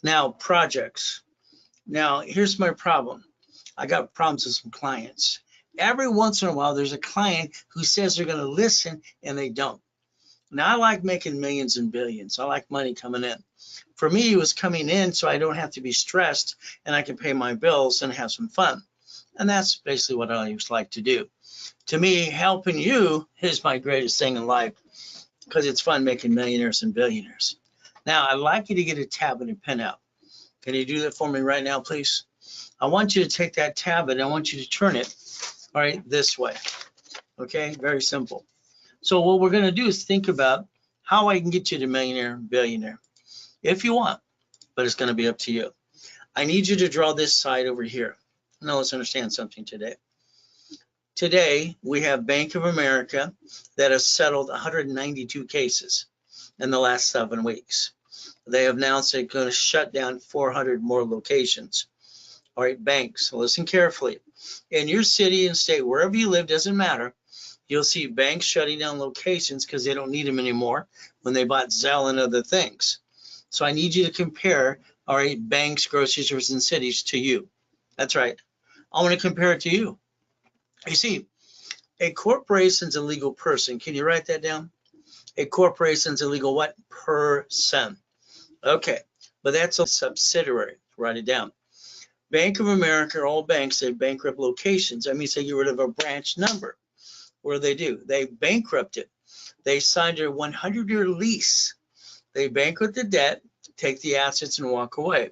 Now, projects. Now, here's my problem. I got problems with some clients. Every once in a while, there's a client who says they're going to listen and they don't. Now, I like making millions and billions. I like money coming in. For me, it was coming in so I don't have to be stressed and I can pay my bills and have some fun. And that's basically what I used to like to do. To me, helping you is my greatest thing in life because it's fun making millionaires and billionaires. Now, I'd like you to get a tablet and pen out. Can you do that for me right now, please? I want you to take that tablet and I want you to turn it, all right, this way. Okay, very simple. So what we're going to do is think about how I can get you to millionaire, billionaire, if you want, but it's going to be up to you. I need you to draw this side over here. Now let's understand something today. Today, we have Bank of America that has settled 192 cases in the last 7 weeks. They have announced they're going to shut down 400 more locations. All right, banks, listen carefully. In your city and state, wherever you live, doesn't matter, you'll see banks shutting down locations because they don't need them anymore when they bought Zelle and other things. So I need you to compare, all right, banks, grocery stores, and cities to you. That's right. I want to compare it to you. You see, a corporation is a legal person. Can you write that down? A corporation is a legal what? Person. Okay, but that's a subsidiary. Write it down. Bank of America, all banks, they bankrupt locations. That means they get rid of a branch number. What do? They bankrupt it. They signed a 100-year lease. They bankrupt the debt, take the assets, and walk away.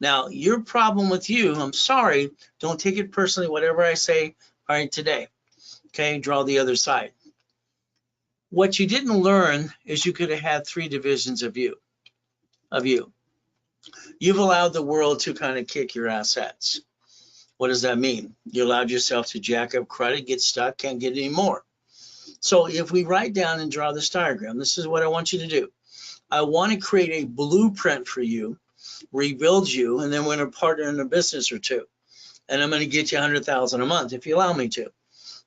Now, your problem with you, I'm sorry, don't take it personally, whatever I say, all right, today. Okay, draw the other side. What you didn't learn is you could have had 3 divisions of you. You've allowed the world to kind of kick your assets. What does that mean? You allowed yourself to jack up credit, get stuck, can't get any more. So if we write down and draw this diagram, this is what I want you to do. I want to create a blueprint for you, rebuild you, and then we're going to partner in a business or two. And I'm going to get you $100,000 a month if you allow me to.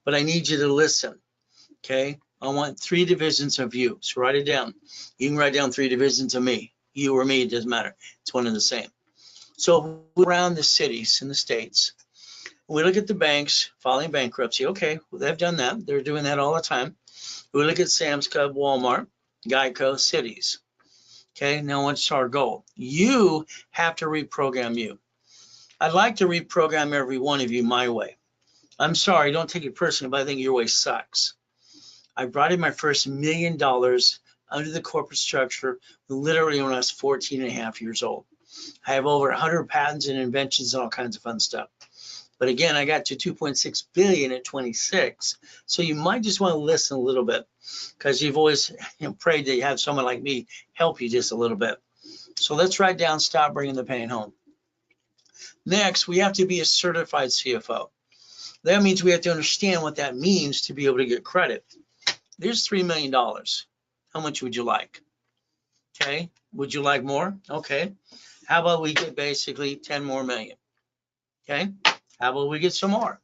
But I need you to listen, okay? I want 3 divisions of you. So write it down. You can write down 3 divisions of me. You or me, it doesn't matter. It's one and the same. So around the cities and the states, we look at the banks filing bankruptcy. Okay, well, they've done that. They're doing that all the time. We look at Sam's Club, Walmart, Geico, cities. Okay, now what's our goal? You have to reprogram you. I'd like to reprogram every one of you my way. I'm sorry, don't take it personally, but I think your way sucks. I brought in my first $1 million under the corporate structure literally when I was 14 and a half years old. I have over 100 patents and inventions and all kinds of fun stuff. But again, I got to 2.6 billion at 26. So you might just want to listen a little bit because you've always prayed that you have someone like me help you just a little bit. So let's write down, stop bringing the pain home. Next, we have to be a certified CFO. That means we have to understand what that means to be able to get credit. There's $3 million. How much would you like? Okay, would you like more? Okay, how about we get basically 10 more million? Okay, how about we get some more?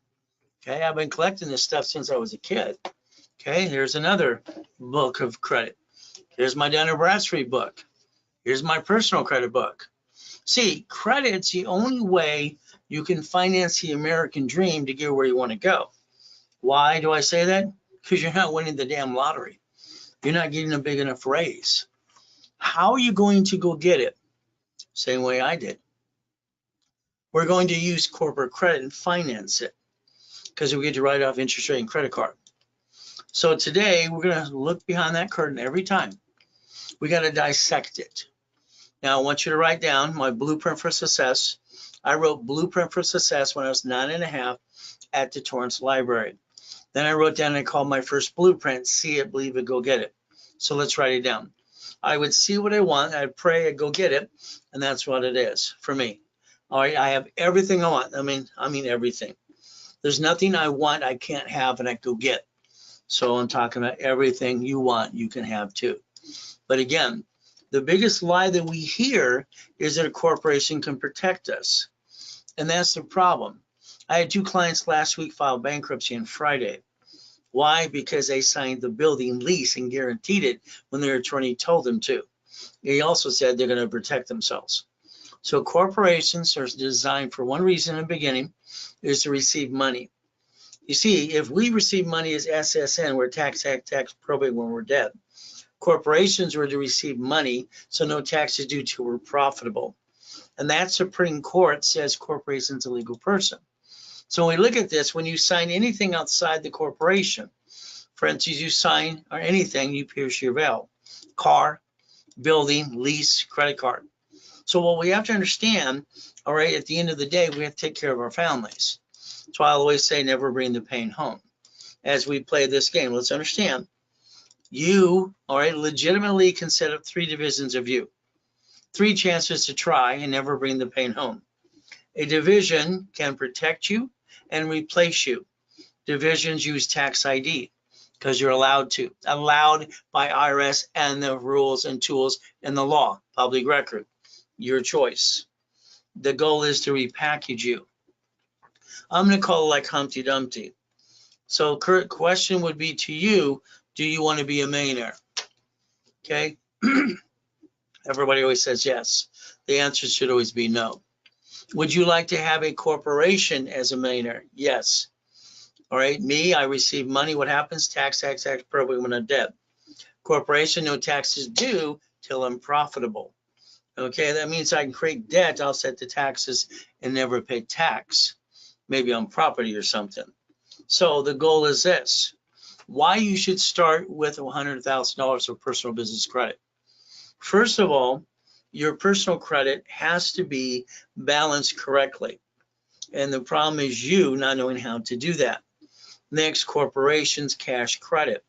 Okay, I've been collecting this stuff since I was a kid. Okay, here's another book of credit. Here's my Dun & Bradstreet book. Here's my personal credit book. See, credit's the only way you can finance the American dream to get where you want to go. Why do I say that? Because you're not winning the damn lottery. You're not getting a big enough raise. How are you going to go get it? Same way I did. We're going to use corporate credit and finance it because we get to write off interest rate and credit card. So today we're going to look behind that curtain every time. We got to dissect it. Now I want you to write down my blueprint for success. I wrote blueprint for success when I was 9.5 at the Torrance Library. Then I wrote down and I called my first blueprint, see it, believe it, go get it. So let's write it down. I would see what I want, I'd pray, I'd go get it, and that's what it is for me. All right, I have everything I want. I mean everything. There's nothing I want I can't have and I go get. So I'm talking about everything you want, you can have too. But again, the biggest lie that we hear is that a corporation can protect us. And that's the problem. I had 2 clients last week file bankruptcy on Friday. Why? Because they signed the building lease and guaranteed it when their attorney told them to. He also said they're going to protect themselves. So corporations are designed for one reason in the beginning, is to receive money. You see, if we receive money as SSN, we're tax probate when we're dead. Corporations were to receive money, so no taxes due till we're profitable. And that Supreme Court says corporation's a legal person. So when we look at this, when you sign anything outside the corporation, for instance, you sign or anything, you pierce your veil. Car, building, lease, credit card. So what we have to understand, all right, at the end of the day, we have to take care of our families. That's why I always say never bring the pain home. As we play this game, let's understand, you, all right, legitimately can set up 3 divisions of you. 3 chances to try and never bring the pain home. A division can protect you and replace you. Divisions use tax ID because you're allowed by IRS and the rules and tools and the law, public record, your choice. The goal is to repackage you. I'm going to call it like Humpty Dumpty. So Kurt, question would be to you, do you want to be a millionaire? Okay. Everybody always says yes. The answer should always be no. Would you like to have a corporation as a millionaire? Yes. All right. Me, I receive money. What happens? Tax, probably when I'm dead. Corporation, no taxes due till I'm profitable. Okay. That means I can create debt. I'll set the taxes and never pay tax. Maybe on property or something. So the goal is this. Why you should start with $100,000 of personal business credit. First of all, your personal credit has to be balanced correctly. And the problem is you not knowing how to do that. Next, corporations, cash credit.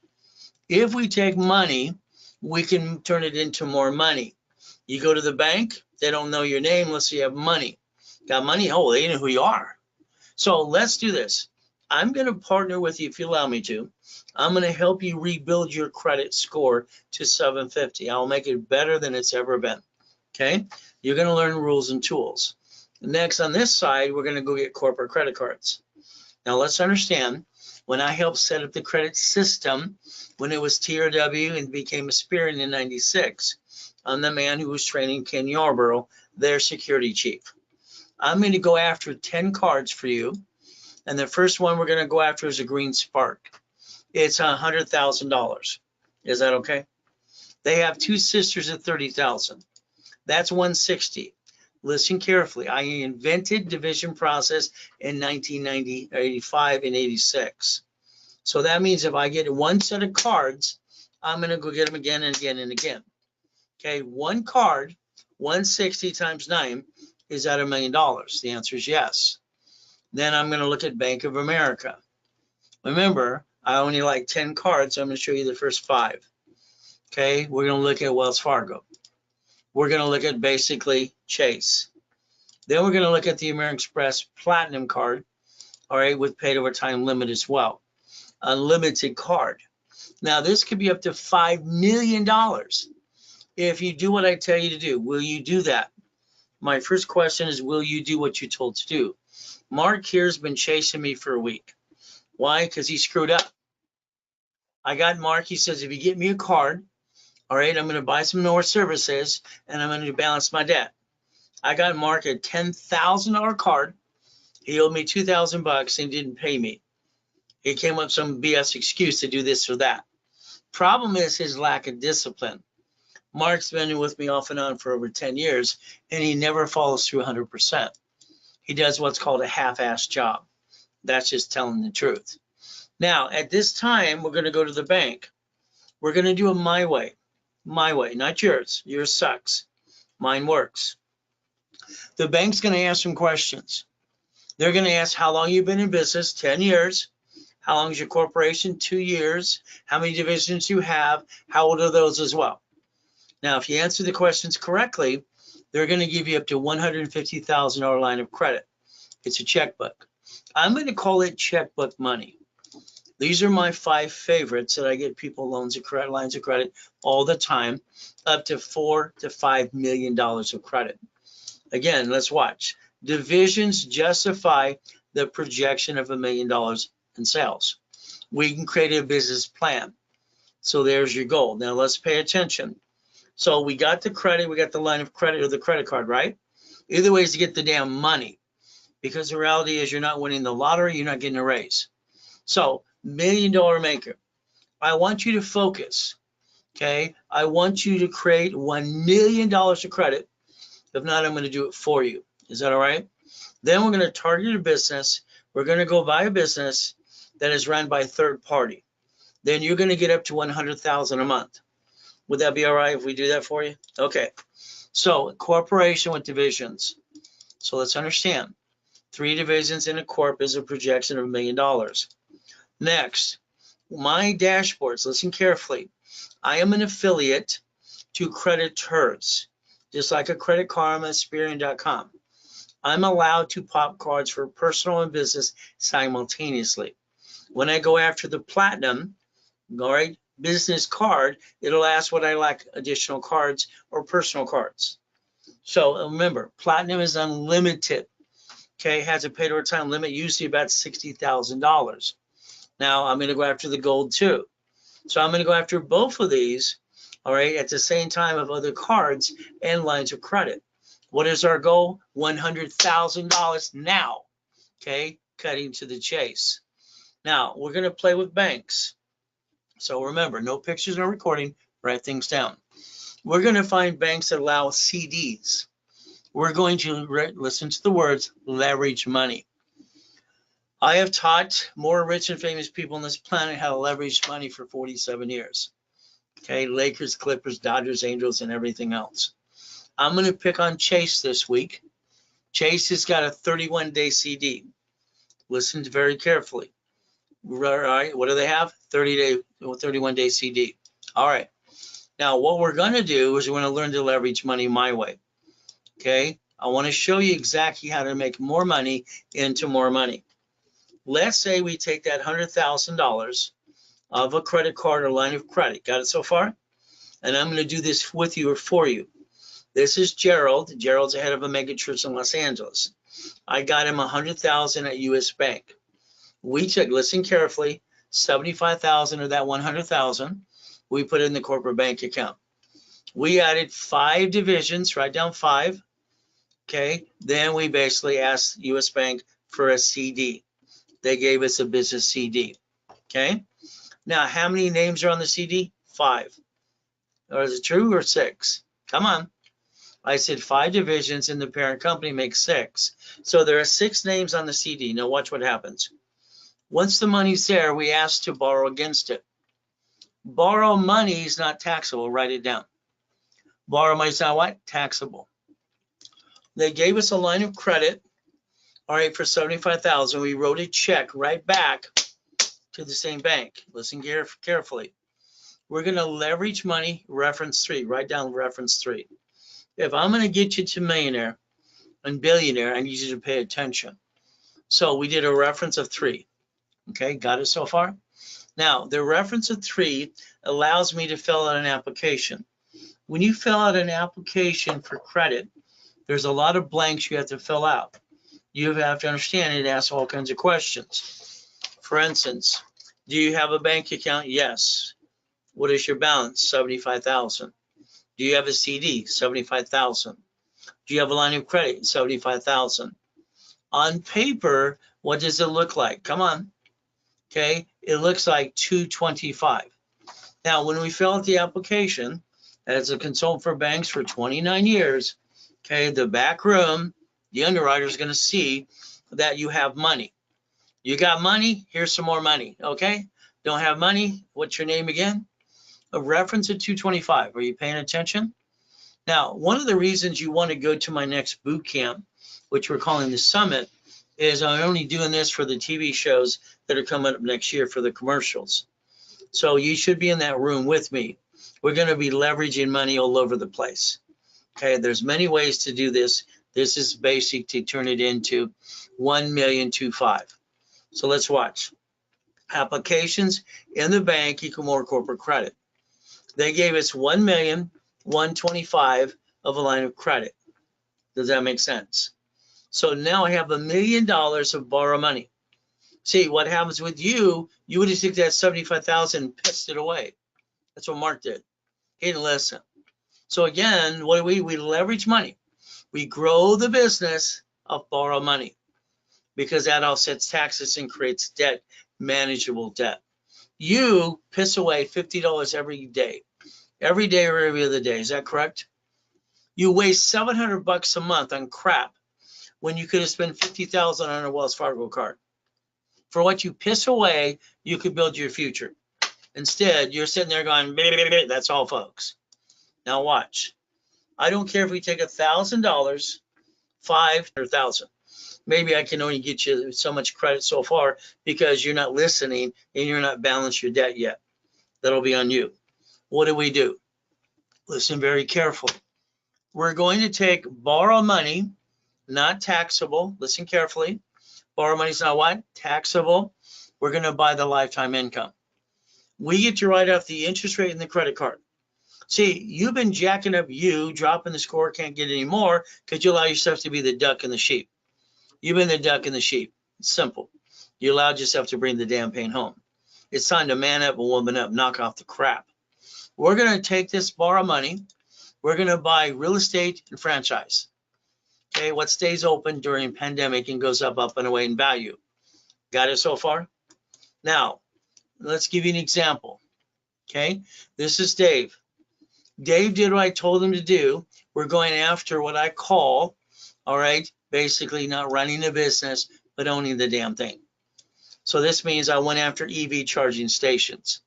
If we take money, we can turn it into more money. You go to the bank, they don't know your name unless you have money. Got money? Oh, they know who you are. So let's do this. I'm going to partner with you if you allow me to. I'm going to help you rebuild your credit score to 750. I'll make it better than it's ever been. Okay? You're going to learn rules and tools. Next, on this side, we're going to go get corporate credit cards. Now, let's understand, when I helped set up the credit system, when it was TRW and became Aspirin in '96, I'm the man who was training Ken Yarborough, their security chief. I'm going to go after 10 cards for you. And the first one we're going to go after is a Green Spark. It's $100,000. Is that okay? They have 2 sisters at 30,000. That's 160. Listen carefully. I invented division process in 1985 and 86. So that means if I get 1 set of cards, I'm going to go get them again and again and again. Okay, 1 card, 160 times 9, is that $1 million? The answer is yes. Then I'm going to look at Bank of America. Remember, I only like 10 cards, so I'm going to show you the first 5. Okay, we're going to look at Wells Fargo. We're going to look at basically Chase. Then we're going to look at the American Express Platinum card, all right, with paid overtime limit as well. Unlimited card. Now, this could be up to $5 million if you do what I tell you to do. Will you do that? My first question is, will you do what you're told to do? Mark here has been chasing me for a week. Why? Because he screwed up. I got Mark. He says, if you get me a card, all right, I'm going to buy some more services and I'm going to balance my debt. I got Mark a $10,000 card. He owed me $2,000 and he didn't pay me. He came up with some BS excuse to do this or that. Problem is his lack of discipline. Mark's been with me off and on for over 10 years and he never follows through 100%. He does what's called a half-assed job. That's just telling the truth. Now, at this time, we're going to go to the bank. We're going to do it my way. My way, not yours. Yours sucks. Mine works. The bank's going to ask some questions. They're going to ask how long you've been in business, 10 years. How long is your corporation? 2 years. How many divisions you have? How old are those as well? Now, if you answer the questions correctly, they're going to give you up to $150,000 line of credit. It's a checkbook. I'm going to call it checkbook money. These are my 5 favorites that I get people lines of credit all the time, up to $4 to $5 million of credit. Again, let's watch. Divisions justify the projection of $1 million in sales. We can create a business plan. So there's your goal. Now let's pay attention. So we got the credit, we got the line of credit or the credit card, right? Either way is to get the damn money, because the reality is you're not winning the lottery, you're not getting a raise. So, $1 million maker, I want you to focus, okay? I want you to create $1 million of credit. If not, I'm going to do it for you. Is that all right? Then we're going to target a business. We're going to go buy a business that is run by a third party. Then you're going to get up to $100,000 a month. Would that be all right if we do that for you? Okay. So, corporation with divisions. So let's understand. 3 divisions in a corp is a projection of $1 million. Next, my dashboards, listen carefully. I am an affiliate to creditors, just like a Credit Karma, Experian.com. I'm allowed to pop cards for personal and business simultaneously. When I go after the platinum, all right, business card, it'll ask what I like, additional cards or personal cards. So remember, platinum is unlimited. Okay, has a paid over time limit, usually about $60,000. Now I'm going to go after the gold too. So I'm going to go after both of these, all right, at the same time of other cards and lines of credit. What is our goal? $100,000 now. Okay, cutting to the chase. Now we're going to play with banks. So remember, no pictures, no recording, write things down. We're going to find banks that allow CDs. We're going to listen to the words leverage money. I have taught more rich and famous people on this planet how to leverage money for 47 years. Okay, Lakers, Clippers, Dodgers, Angels, and everything else. I'm going to pick on Chase this week. Chase has got a 31-day CD. Listen very carefully. All right, what do they have? 31-day CD. All right. Now, what we're going to do is we're going to learn to leverage money my way. Okay, I want to show you exactly how to make more money into more money. Let's say we take that $100,000 of a credit card or line of credit. Got it so far? And I'm going to do this with you or for you. This is Gerald. Gerald's the head of a mega church in Los Angeles. I got him $100,000 at US Bank. We took, listen carefully, $75,000 of that $100,000 we put in the corporate bank account. We added 5 divisions, write down 5. Okay, then we basically asked US Bank for a CD. They gave us a business CD. Okay, now how many names are on the CD? 5. Or is it true or 6? Come on. I said 5 divisions in the parent company makes 6. So there are 6 names on the CD. Now watch what happens. Once the money's there, we ask to borrow against it. Borrow money is not taxable. Write it down. Borrow money is not what? Taxable. They gave us a line of credit, all right, for $75,000. We wrote a check right back to the same bank. Listen carefully. We're going to leverage money, reference 3. Write down reference 3. If I'm going to get you to millionaire and billionaire, I need you to pay attention. So we did a reference of 3. Okay, got it so far? Now, the reference of 3 allows me to fill out an application. When you fill out an application for credit, there's a lot of blanks you have to fill out. You have to understand it asks all kinds of questions. For instance, do you have a bank account? Yes. What is your balance? $75,000. Do you have a CD? $75,000. Do you have a line of credit? $75,000. On paper, what does it look like? Come on. Okay, it looks like $225. Now, when we fill out the application, as a consultant for banks for 29 years, okay, the back room, the underwriter is going to see that you have money. You got money, here's some more money, okay? Don't have money, what's your name again? A reference at 225, are you paying attention? Now, one of the reasons you want to go to my next boot camp, which we're calling the Summit, is I'm only doing this for the TV shows that are coming up next year for the commercials. So you should be in that room with me. We're going to be leveraging money all over the place. Okay, there's many ways to do this. This is basic to turn it into 1,000,025. So let's watch. Applications in the bank equal more corporate credit. They gave us 1,125,000 of a line of credit. Does that make sense? So now I have $1 million of borrow money. See, what happens with you, you would have taken that 75,000 and pissed it away. That's what Mark did. He didn't listen. So again, what do we leverage money. We grow the business of borrow money because that offsets taxes and creates debt, manageable debt. You piss away $50 every day or every other day. Is that correct? You waste $700 a month on crap when you could have spent $50,000 on a Wells Fargo card. For what you piss away, you could build your future. Instead, you're sitting there going, bah, bah, bah. That's all, folks. Now watch. I don't care if we take $1,000, $500,000. Maybe I can only get you so much credit so far because you're not listening and you're not balanced your debt yet. That'll be on you. What do? Listen very carefully. We're going to borrow money, not taxable. Listen carefully. Borrow money is not what? Taxable. We're going to buy the lifetime income. We get to write off the interest rate in the credit card. See, you've been jacking up dropping the score, can't get any more because you allow yourself to be the duck and the sheep. You've been the duck and the sheep. It's simple. You allowed yourself to bring the damn pain home. It's time to man up and woman up, knock off the crap. We're going to take this borrow money. We're going to buy real estate and franchise. Okay, what stays open during pandemic and goes up and away in value. Got it so far? Now, let's give you an example. Okay, this is Dave. Dave did what I told him to do. We're going after what I call, all right, basically not running a business, but owning the damn thing. So this means I went after EV charging stations.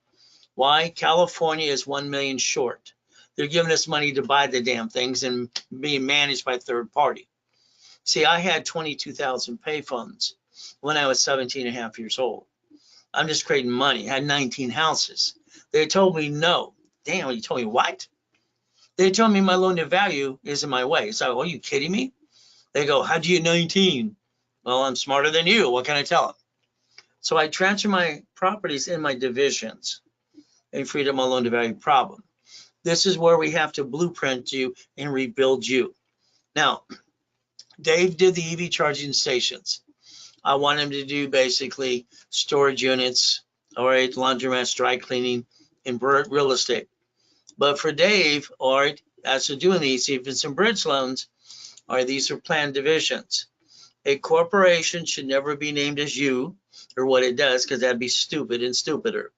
Why? California is 1 million short. They're giving us money to buy the damn things and being managed by third party. See, I had 22,000 pay funds when I was 17 and a half years old. I'm just creating money. I had 19 houses. They told me no. Damn, you told me what? They told me my loan to value is in my way. So, are you kidding me? They go, how'd you get 19? Well, I'm smarter than you. What can I tell them? So I transfer my properties in my divisions and freed up my loan to value problem. This is where we have to blueprint you and rebuild you. Now, Dave did the EV charging stations. I want him to do basically storage units, all right, laundromats, dry cleaning, and real estate. But for Dave, all right, as to doing these, even some bridge loans, all right, these are planned divisions. A corporation should never be named as you or what it does, because that'd be stupid and stupider.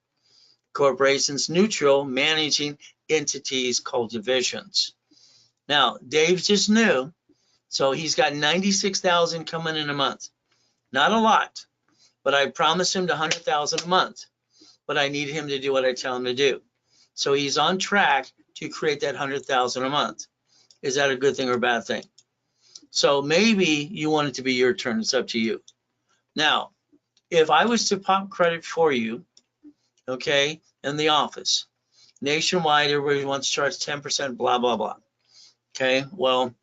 Corporations neutral, managing entities called divisions. Now, Dave's just new, so he's got 96,000 coming in a month. Not a lot, but I promised him 100,000 a month. But I need him to do what I tell him to do. So he's on track to create that 100,000 a month. Is that a good thing or a bad thing? So maybe you want it to be your turn. It's up to you. Now, if I was to pop credit for you, okay, in the office, nationwide, everybody wants to charge 10%, blah, blah, blah. Okay, well,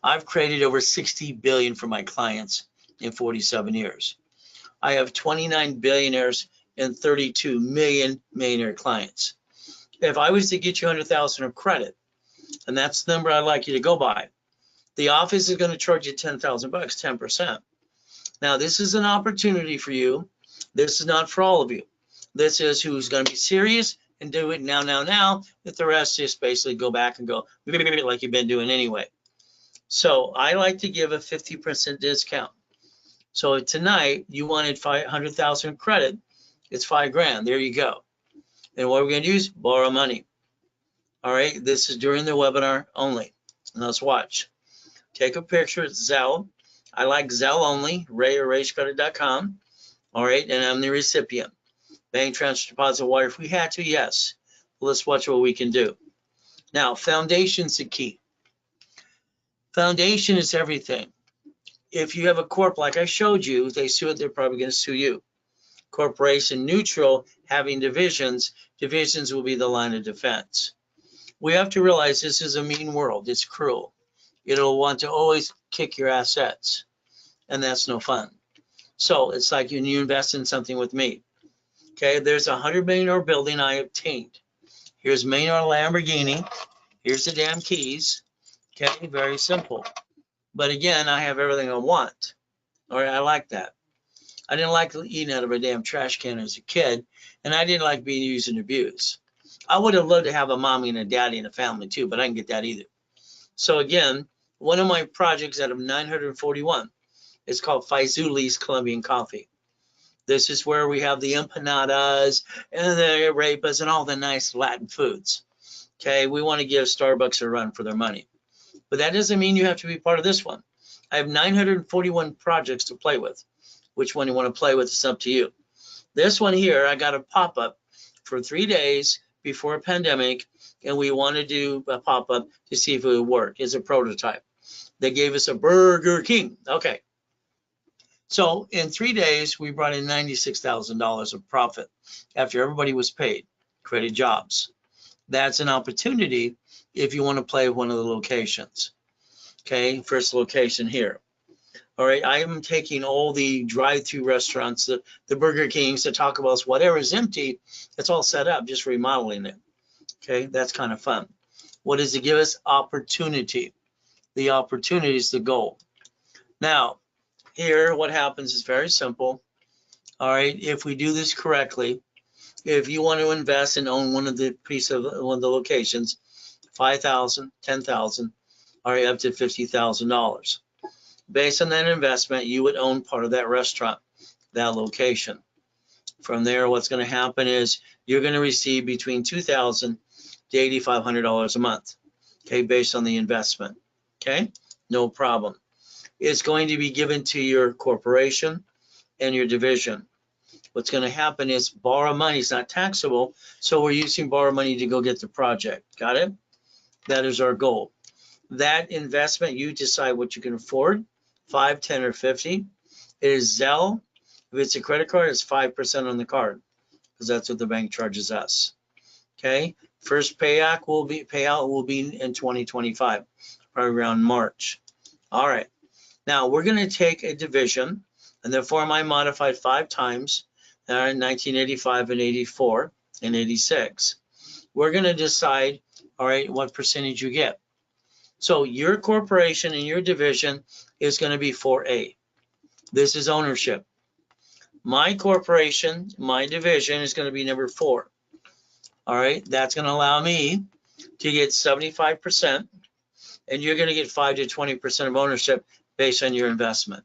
I've created over 60 billion for my clients in 47 years. I have 29 billionaires and 32 million millionaire clients. If I was to get you 100,000 of credit, and that's the number I'd like you to go by, the office is going to charge you 10,000 bucks, 10%. Now, this is an opportunity for you. This is not for all of you. This is who's going to be serious and do it now. If the rest just basically go back and go like you've been doing anyway. So I like to give a 50% discount. So tonight you wanted 500,000 credit. It's $5,000. There you go. And what we're going to do is borrow money. All right. This is during the webinar only. And let's watch. Take a picture. It's Zelle. I like Zelle only. ray@raycredit.com. All right. And I'm the recipient. Bank transfer, deposit, wire. If we had to, yes. Let's watch what we can do. Now, foundation's the key. Foundation is everything. If you have a corp like I showed you, they sue it, they're probably going to sue you. Corporation neutral, having divisions will be the line of defense. We have to realize this is a mean world. It's cruel. It'll want to always kick your assets, and that's no fun. So it's like when you invest in something with me. Okay, there's a $100 million building I obtained. Here's $1 million Lamborghini. Here's the damn keys. Okay, very simple. But again, I have everything I want. All right, I like that. I didn't like eating out of a damn trash can as a kid, and I didn't like being used and abused. I would have loved to have a mommy and a daddy and a family too, but I didn't get that either. So again, One of my projects out of 941 is called Faizuli's Colombian Coffee. This is where we have the empanadas and the arepas and all the nice Latin foods. Okay, we want to give Starbucks a run for their money. But that doesn't mean you have to be part of this one. I have 941 projects to play with. Which one you want to play with is up to you. This one here, I got a pop-up for 3 days before a pandemic, and we want to do a pop-up to see if it would work. It's a prototype. They gave us a Burger King. Okay. So in 3 days, we brought in $96,000 of profit after everybody was paid, created jobs. That's an opportunity if you want to play one of the locations. Okay, first location here. All right, I am taking all the drive-through restaurants, the Burger Kings, the Taco Bells, whatever is empty, it's all set up, just remodeling it. Okay, that's kind of fun. What does it give us? Opportunity. The opportunity is the goal. Now, here, what happens is very simple. All right, if we do this correctly, if you want to invest and own one of the locations, 5,000, 10,000, all right, up to $50,000. Based on that investment, you would own part of that restaurant, that location. From there, what's going to happen is you're going to receive between $2,000 to $8,500 a month, okay, based on the investment, okay? No problem. It's going to be given to your corporation and your division. What's going to happen is borrow money is not taxable, so we're using borrow money to go get the project. Got it? That is our goal. That investment, you decide what you can afford, 5, 10, or 50. It is Zelle. If it's a credit card, it's 5% on the card because that's what the bank charges us. Okay. First payout will be in 2025, probably around March. All right. Now we're going to take a division, and the form I modified 5 times in 1985 and 84 and 86. We're going to decide, all right, what percentage you get. So your corporation and your division is going to be 4A. This is ownership. My corporation, my division is going to be number 4. All right, that's going to allow me to get 75%, and you're going to get 5 to 20% of ownership based on your investment.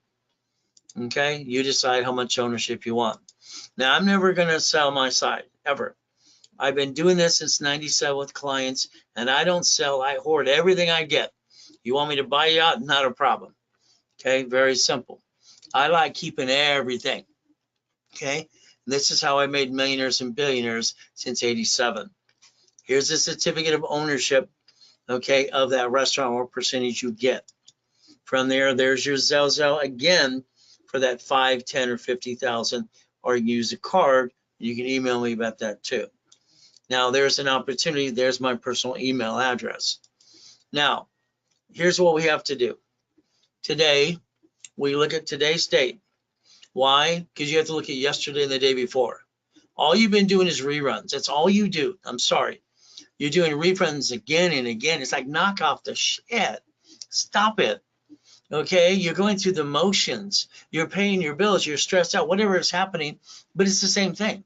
Okay, you decide how much ownership you want. Now, I'm never going to sell my side, ever. I've been doing this since 97 with clients, and I don't sell. I hoard everything I get. You want me to buy you out? Not a problem. Okay, very simple. I like keeping everything. Okay, this is how I made millionaires and billionaires since 87. Here's the certificate of ownership, okay, of that restaurant, what percentage you get. From there, there's your Zelle again for that 5, 10, or 50,000, or you can use a card. You can email me about that too. Now, there's an opportunity. There's my personal email address. Now, here's what we have to do. Today, we look at today's date. Why? Because you have to look at yesterday and the day before. All you've been doing is reruns. That's all you do. I'm sorry. You're doing reruns again and again. It's like knock off the shit. Stop it. Okay? You're going through the motions. You're paying your bills. You're stressed out, whatever is happening, but it's the same thing.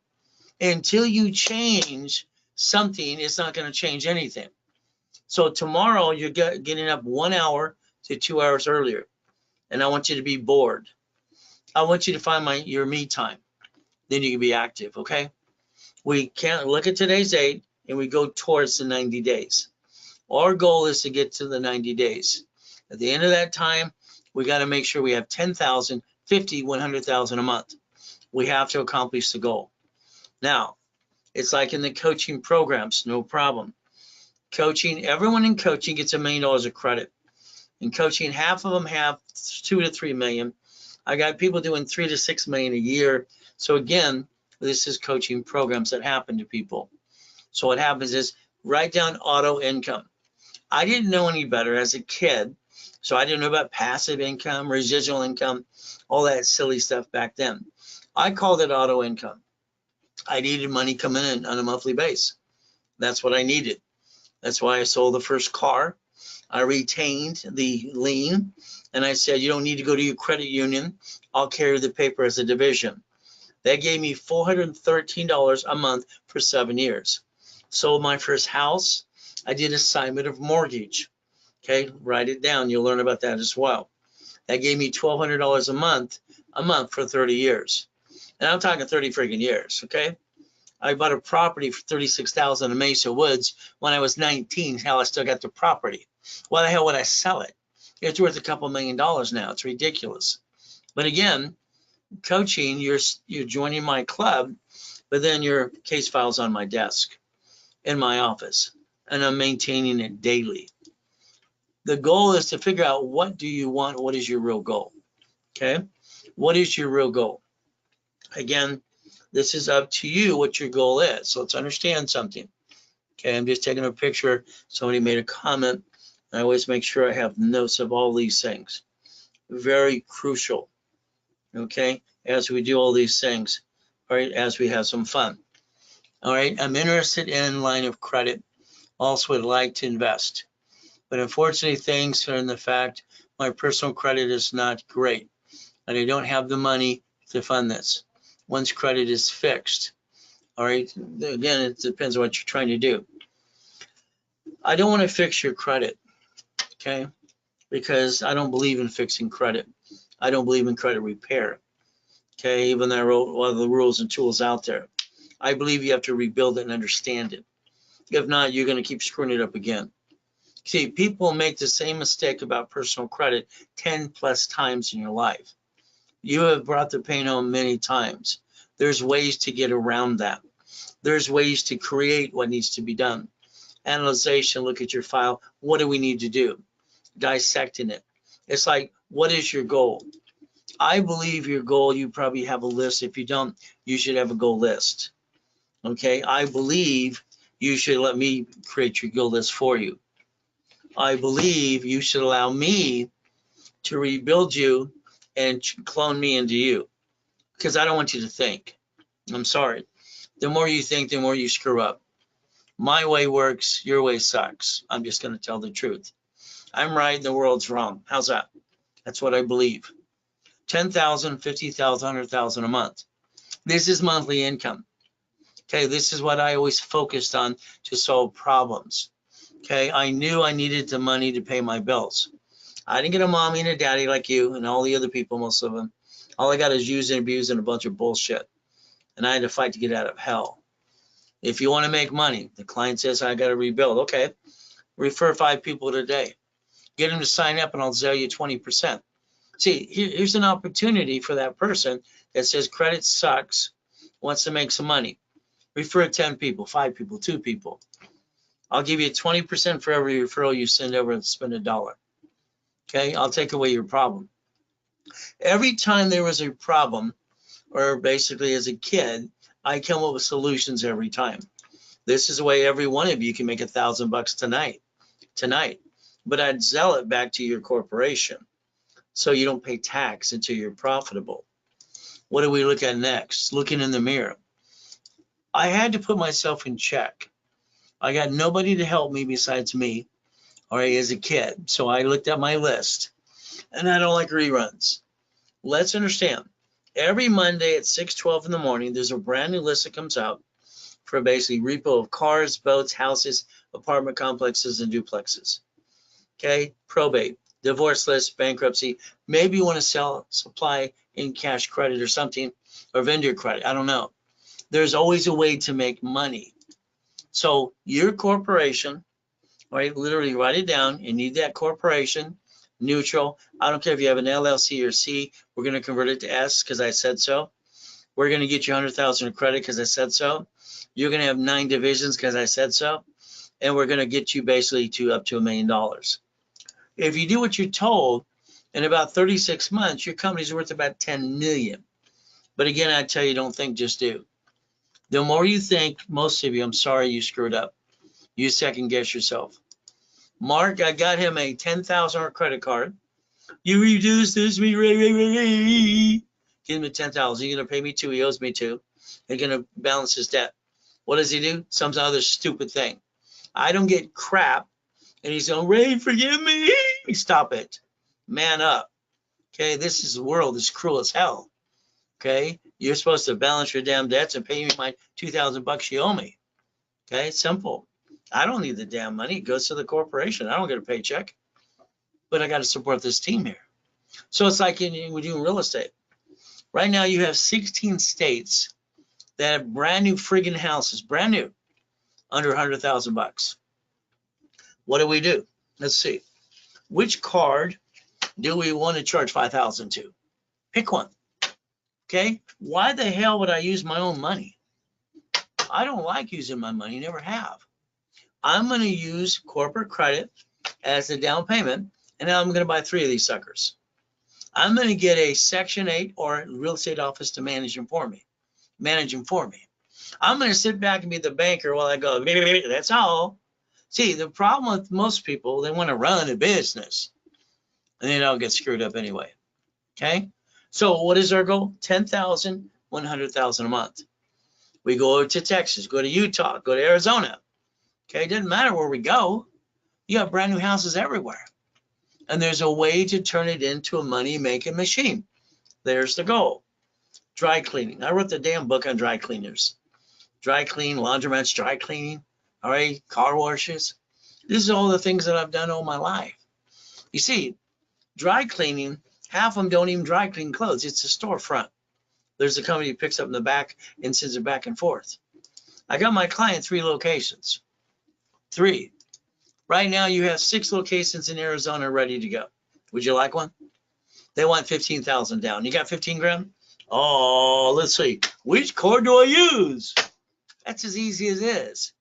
Until you change something, it's not going to change anything. So tomorrow, you're getting up 1 hour to 2 hours earlier, and I want you to be bored. I want you to find your me time. Then you can be active, okay? We can't look at today's date, and we go towards the 90 days. Our goal is to get to the 90 days. At the end of that time, we got to make sure we have 10,000, 50, 100,000 a month. We have to accomplish the goal. Now, it's like in the coaching programs, no problem. Coaching, everyone in coaching gets $1 million of credit. In coaching, half of them have 2 to 3 million. I got people doing 3 to 6 million a year. So again, this is coaching programs that happen to people. So what happens is write down auto income. I didn't know any better as a kid. So I didn't know about passive income, residual income, all that silly stuff back then. I called it auto income. I needed money coming in on a monthly basis. That's what I needed. That's why I sold the first car. I retained the lien, and I said, you don't need to go to your credit union. I'll carry the paper as a division. That gave me $413 a month for 7 years. Sold my first house. I did assignment of mortgage. Okay, write it down. You'll learn about that as well. That gave me $1,200 a month for 30 years. And I'm talking 30 freaking years, okay? I bought a property for $36,000 in Mesa Woods when I was 19. Hell, I still got the property. Why the hell would I sell it? It's worth a couple $1,000,000 now. It's ridiculous. But again, coaching, you're joining my club, but then your case file's on my desk in my office, and I'm maintaining it daily. The goal is to figure out, what do you want? What is your real goal? Okay? What is your real goal? Again, this is up to you what your goal is. So let's understand something. Okay, I'm just taking a picture. Somebody made a comment. I always make sure I have notes of all these things. Very crucial. Okay, as we do all these things, all right, as we have some fun. All right, I'm interested in line of credit. Also would like to invest. But unfortunately, things are in the fact my personal credit is not great, and I don't have the money to fund this. Once credit is fixed, all right, again, it depends on what you're trying to do. I don't want to fix your credit, okay, because I don't believe in fixing credit. I don't believe in credit repair, okay, even though I wrote one of the rules and tools out there. I believe you have to rebuild it and understand it. If not, you're going to keep screwing it up again. See, people make the same mistake about personal credit 10 plus times in your life. You have brought the pain home many times. There's ways to get around that. There's ways to create what needs to be done. Analyzation, look at your file. What do we need to do? Dissecting it. It's like, what is your goal? I believe your goal, you probably have a list. If you don't, you should have a goal list. Okay, I believe you should let me create your goal list for you. I believe you should allow me to rebuild you and clone me into you, because I don't want you to think. I'm sorry. The more you think, the more you screw up. My way works, your way sucks. I'm just going to tell the truth. I'm right, the world's wrong. How's that? That's what I believe. 10,000, 50,000, 100,000 a month. This is monthly income. Okay, this is what I always focused on to solve problems. Okay, I knew I needed the money to pay my bills. I didn't get a mommy and a daddy like you and all the other people, most of them. All I got is used and abused and a bunch of bullshit. And I had to fight to get out of hell. If you want to make money, the client says, I got to rebuild. Okay, refer 5 people today. Get them to sign up and I'll sell you 20%. See, here's an opportunity for that person that says credit sucks, wants to make some money. Refer 10 people, 5 people, 2 people. I'll give you 20% for every referral you send over and spend $1. Okay, I'll take away your problem. Every time there was a problem, or basically as a kid, I come up with solutions every time. This is the way every one of you can make $1,000 tonight. But I'd sell it back to your corporation so you don't pay tax until you're profitable. What do we look at next? Looking in the mirror. I had to put myself in check. I got nobody to help me besides me, all right, as a kid. So I looked at my list, and I don't like reruns. Let's understand. Every Monday at 6:12 in the morning, there's a brand new list that comes out for basically repo of cars, boats, houses, apartment complexes, and duplexes. Okay, probate, divorce list, bankruptcy. Maybe you want to sell, supply in cash credit or something, or vendor credit. I don't know. There's always a way to make money. So your corporation, right, literally write it down. You need that corporation, neutral. I don't care if you have an LLC or C. We're going to convert it to S because I said so. We're going to get you 100,000 in credit because I said so. You're going to have 9 divisions because I said so. And we're going to get you basically to up to $1 million. If you do what you're told, in about 36 months, your company's worth about 10 million. But again, I tell you, don't think, just do. The more you think, most of you, I'm sorry you screwed up. You second guess yourself. Mark, I got him a $10,000 credit card. You reduce this, me, give him a 10,000. You're gonna pay me 2. He owes me 2. You're gonna balance his debt. What does he do? Some other stupid thing. I don't get crap, and he's going, Ray, forgive me. Stop it. Man up. Okay, this is the world is cruel as hell. Okay, you're supposed to balance your damn debts and pay me my $2,000 you owe me. Okay, simple. I don't need the damn money. It goes to the corporation. I don't get a paycheck. but I got to support this team here. So it's like we're doing real estate. Right now you have 16 states that have brand new friggin' houses, brand new, under 100,000 bucks. What do? Let's see. Which card do we want to charge 5,000 to? Pick one. Okay? Why the hell would I use my own money? I don't like using my money, never have. I'm going to use corporate credit as the down payment, and now I'm going to buy 3 of these suckers. I'm going to get a Section 8 or real estate office to manage them for me. I'm going to sit back and be the banker while I go, that's all. See, the problem with most people, they want to run a business, and they don't get screwed up anyway. Okay? So what is our goal? 10,000, 100,000 a month. We go to Texas, go to Utah, go to Arizona. Okay, it doesn't matter where we go. You have brand new houses everywhere. And there's a way to turn it into a money-making machine. There's the goal. Dry cleaning. I wrote the damn book on dry cleaners. Dry clean, laundromats, dry cleaning, all right, car washes. This is all the things that I've done all my life. You see, dry cleaning, half of them don't even dry clean clothes. It's a storefront. There's a company who picks up in the back and sends it back and forth. I got my client 3 locations. 3. Right now you have 6 locations in Arizona ready to go. Would you like one? They want 15,000 down. You got 15 grand? Oh, let's see. Which card do I use? That's as easy as it is.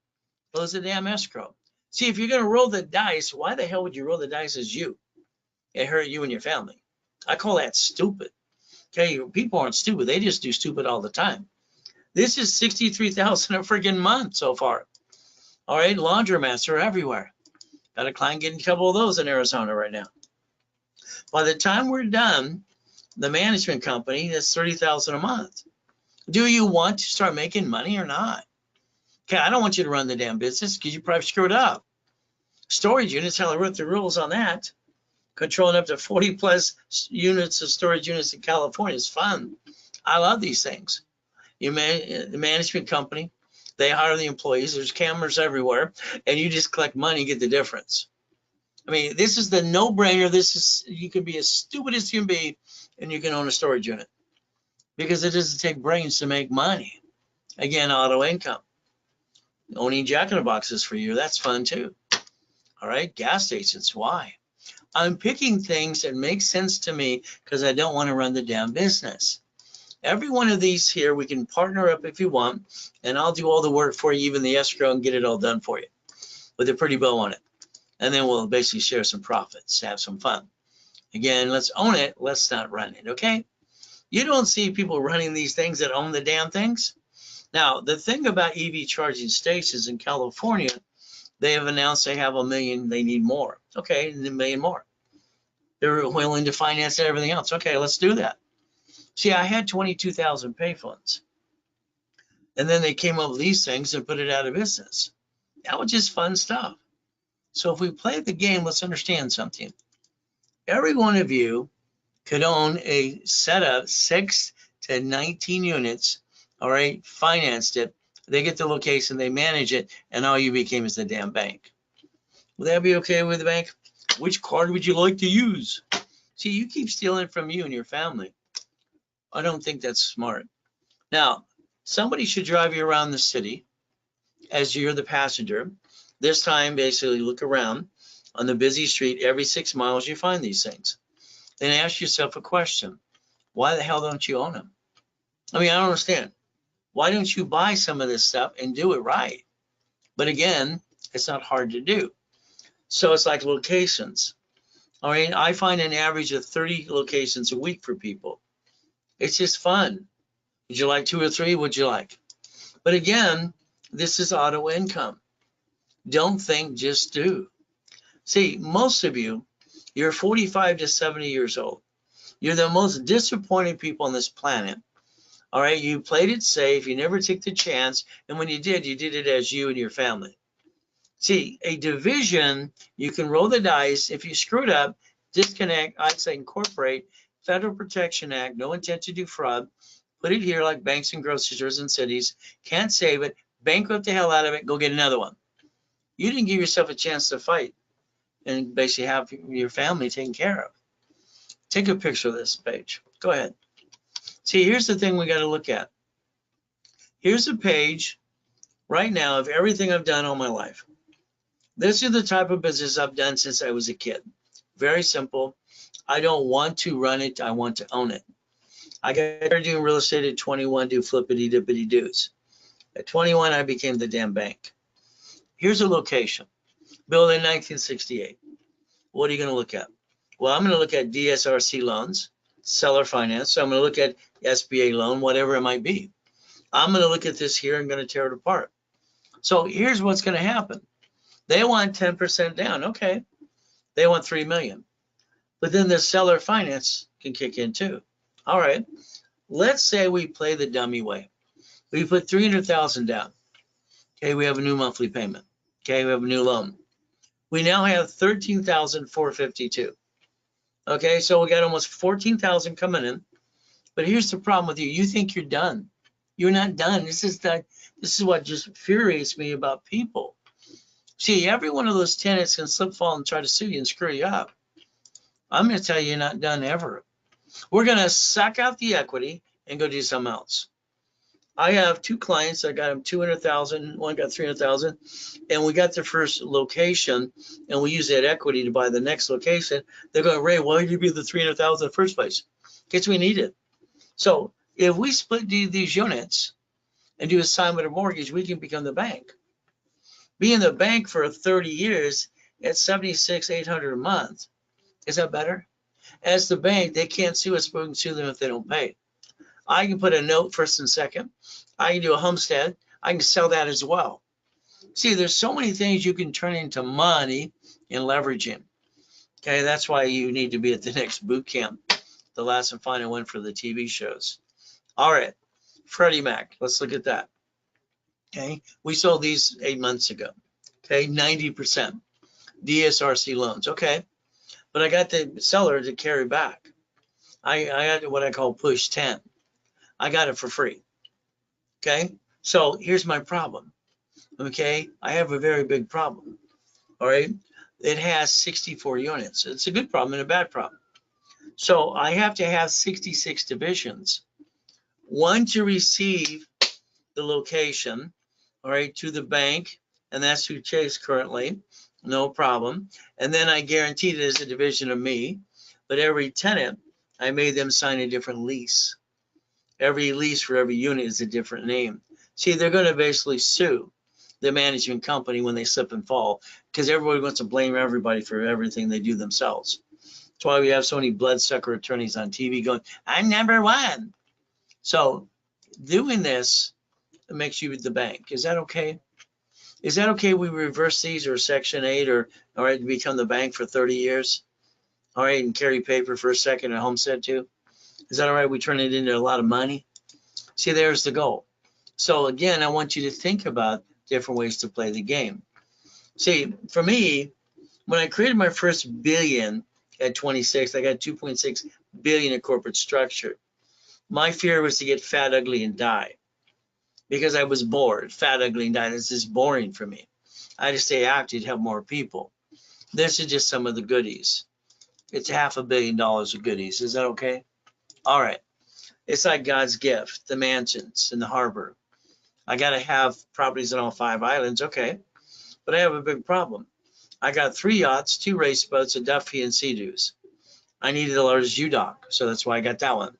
Close the damn escrow. See, if you're going to roll the dice, why the hell would you roll the dice as you? It hurt you and your family. I call that stupid. Okay, people aren't stupid. They just do stupid all the time. This is 63,000 a freaking month so far. All right, laundromats are everywhere. Got a client getting a couple of those in Arizona right now. By the time we're done, the management company is 30,000 a month. Do you want to start making money or not? Okay, I don't want you to run the damn business because you probably screwed up. Storage units, hell, I wrote the rules on that. Controlling up to 40 plus units of storage units in California is fun. I love these things. The management company, they hire the employees. There's cameras everywhere, and you just collect money and get the difference. I mean, this is the no-brainer. You can be as stupid as you can be, and you can own a storage unit because it doesn't take brains to make money. Again, auto income. Owning Jack-in-the-Boxes for you, that's fun too. All right, gas stations, why? I'm picking things that make sense to me because I don't want to run the damn business. Every one of these here, we can partner up if you want, and I'll do all the work for you, even the escrow, and get it all done for you with a pretty bow on it. And then we'll basically share some profits, have some fun. Again, let's own it. Let's not run it, okay? You don't see people running these things that own the damn things. Now, the thing about EV charging stations in California, they have announced they have 1 million, they need more. Okay, 1 million more. They're willing to finance everything else. Okay, let's do that. See, I had 22,000 payphones. And then they came up with these things and put it out of business. That was just fun stuff. So if we play the game, let's understand something. Every one of you could own a set of 6 to 19 units, all right, financed it. They get the location, they manage it, and all you became is the damn bank. Would that be okay with the bank? Which card would you like to use? See, you keep stealing from you and your family. I don't think that's smart. Now, somebody should drive you around the city as you're the passenger. This time, basically look around on the busy street. Every 6 miles, you find these things. Then ask yourself a question. Why the hell don't you own them? I mean, I don't understand. Why don't you buy some of this stuff and do it right? But again, it's not hard to do. So it's like locations. All right, I find an average of 30 locations a week for people. It's just fun. Would you like 2 or 3? Would you like? But again, this is auto income. Don't think, just do. See, most of you, you're 45 to 70 years old. You're the most disappointing people on this planet. All right, you played it safe. You never took the chance. And when you did it as you and your family. See, a division, you can roll the dice. If you screwed up, disconnect, I'd say incorporate, Federal Protection Act, no intent to do fraud. Put it here like banks and grocery stores and cities. Can't save it. Bankrupt the hell out of it. Go get another one. You didn't give yourself a chance to fight. and basically have your family taken care of. Take a picture of this page. Go ahead. See, here's the thing we got to look at. Here's a page right now of everything I've done all my life. This is the type of business I've done since I was a kid. Very simple. I don't want to run it. I want to own it. I got started doing real estate at 21, do flippity dippity doos. At 21, I became the damn bank. Here's a location, built in 1968. What are you going to look at? Well, I'm going to look at DSRC loans, seller finance. So I'm going to look at SBA loan, whatever it might be. I'm going to look at this here and going to tear it apart. So here's what's going to happen. They want 10% down. Okay. They want 3 million. But then the seller finance can kick in too. All right. Let's say we play the dummy way. We put 300,000 down. Okay, we have a new monthly payment. Okay, we have a new loan. We now have 13,452. Okay, so we got almost 14,000 coming in. But here's the problem with you. You think you're done. You're not done. This is what just infuriates me about people. See, every one of those tenants can slip, fall, and try to sue you and screw you up. I'm going to tell you, you're not done ever. We're going to suck out the equity and go do something else. I have 2 clients. I got them 200,000. One got 300,000, and we got their first location, and we use that equity to buy the next location. They're going, Ray, why did you give the 300,000 in the first place? Because we need it. So if we split these units and do assignment of mortgage, we can become the bank. Being the bank for 30 years at $76,800 a month, is that better? As the bank, they can't sue us, but we can sue them if they don't pay. I can put a note first and second. I can do a homestead. I can sell that as well. See, there's so many things you can turn into money and leveraging. Okay, that's why you need to be at the next boot camp, the last and final one for the TV shows. All right, Freddie Mac, let's look at that. Okay, we sold these 8 months ago. Okay, 90% DSRC loans. Okay, but I got the seller to carry back. I had what I call push 10. I got it for free. Okay, so here's my problem. Okay, I have a very big problem. All right, it has 64 units. It's a good problem and a bad problem. So I have to have 66 divisions. One to receive the location, all right, to the bank, and that's who Chase currently, no problem. And then I guaranteed it as a division of me, but every tenant, I made them sign a different lease. Every lease for every unit is a different name. See, they're going to basically sue the management company when they slip and fall, because everybody wants to blame everybody for everything they do themselves. That's why we have so many bloodsucker attorneys on TV going, I'm number one. So doing this makes you the bank. Is that okay? Is that okay we reverse these, or Section 8, or all right, become the bank for 30 years? All right, and carry paper for a second and homestead too? Is that all right? We turn it into a lot of money? See, there's the goal. So again, I want you to think about different ways to play the game. See, for me, when I created my first billion at 26, I got 2.6 billion in corporate structure. My fear was to get fat, ugly, and die, because I was bored. Fat, ugly, and die. This is boring for me. I had to stay active to help more people. This is just some of the goodies. It's $500 million of goodies. Is that okay? All right. It's like God's gift, the mansions in the harbor. I got to have properties on all 5 islands. Okay. But I have a big problem. I got 3 yachts, 2 race boats, a Duffy, and Sea-Doos. I needed the largest U-Dock, so that's why I got that one.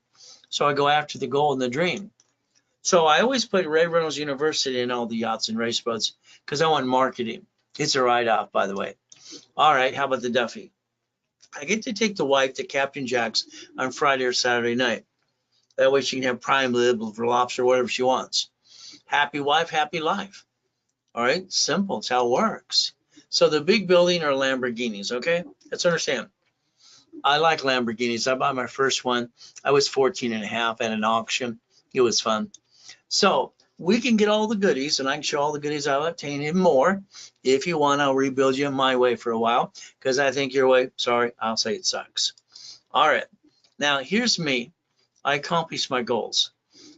So I go after the goal and the dream. So I always put Ray Reynolds University in all the yachts and race boats because I want marketing. It's a write-off, by the way. All right, how about the Duffy? I get to take the wife to Captain Jack's on Friday or Saturday night. That way she can have prime rib or lobster, whatever she wants. Happy wife, happy life. All right, simple. It's how it works. So the big building are Lamborghinis, okay? Let's understand. I like Lamborghinis. I bought my first one. I was 14 and a half at an auction. It was fun. So we can get all the goodies, and I can show all the goodies I've obtained and more. If you want, I'll rebuild you my way for a while, because I think your way, sorry, I'll say it sucks. All right. Now, here's me. I accomplished my goals.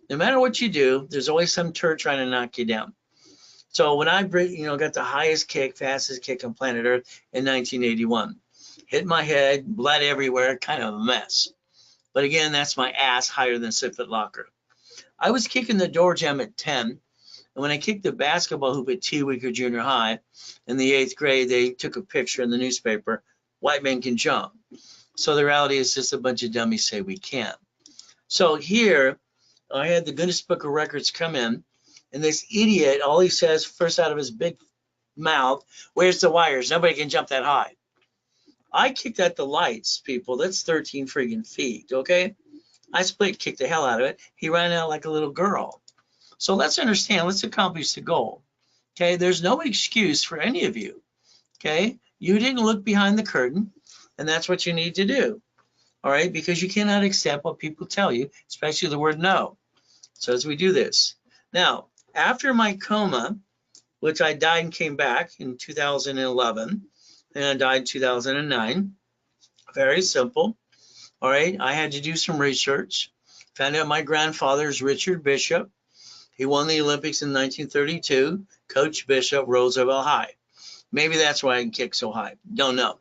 No matter what you do, there's always some turd trying to knock you down. So when I got the highest kick, fastest kick on planet Earth in 1981, hit my head, bled everywhere, kind of a mess. But again, that's my ass higher than 6 foot locker. I was kicking the door jam at 10, and when I kicked the basketball hoop at T-Weaker Junior High in the 8th grade, they took a picture in the newspaper, white men can jump. So the reality is just a bunch of dummies say we can't. So here, I had the Guinness Book of Records come in, and this idiot, all he says first out of his big mouth, where's the wires? Nobody can jump that high. I kicked at the lights, people. That's 13 friggin' feet, okay? I split kicked the hell out of it. He ran out like a little girl. So let's understand, let's accomplish the goal. Okay, there's no excuse for any of you. Okay, you didn't look behind the curtain, and that's what you need to do. All right, because you cannot accept what people tell you, especially the word no. So as we do this. Now, after my coma, which I died and came back in 2011, and I died in 2009, very simple. All right, I had to do some research. Found out my grandfather is Richard Bishop. He won the Olympics in 1932. Coach Bishop, Roosevelt High. Maybe that's why I can kick so high. Don't know.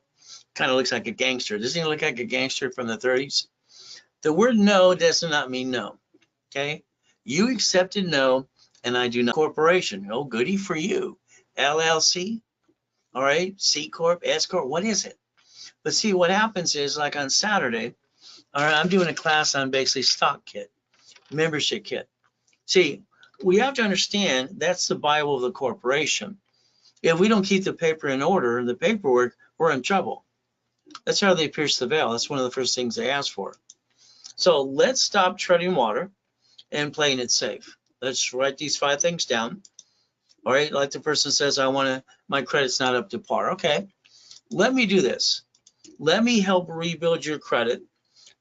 Kind of looks like a gangster. Doesn't he look like a gangster from the 30s? The word no does not mean no. Okay? You accepted no, and I do not. Corporation. Oh, goody for you. LLC. All right? C Corp, S Corp. What is it? But see, what happens is, like on Saturday, all right, I'm doing a class on basically stock kit, membership kit. See, we have to understand that's the Bible of the corporation. If we don't keep the paper in order, the paperwork, we're in trouble. That's how they pierce the veil. That's one of the first things they ask for. So let's stop treading water and playing it safe. Let's write these 5 things down. All right, like the person says, my credit's not up to par. Okay, let me do this. Let me help rebuild your credit.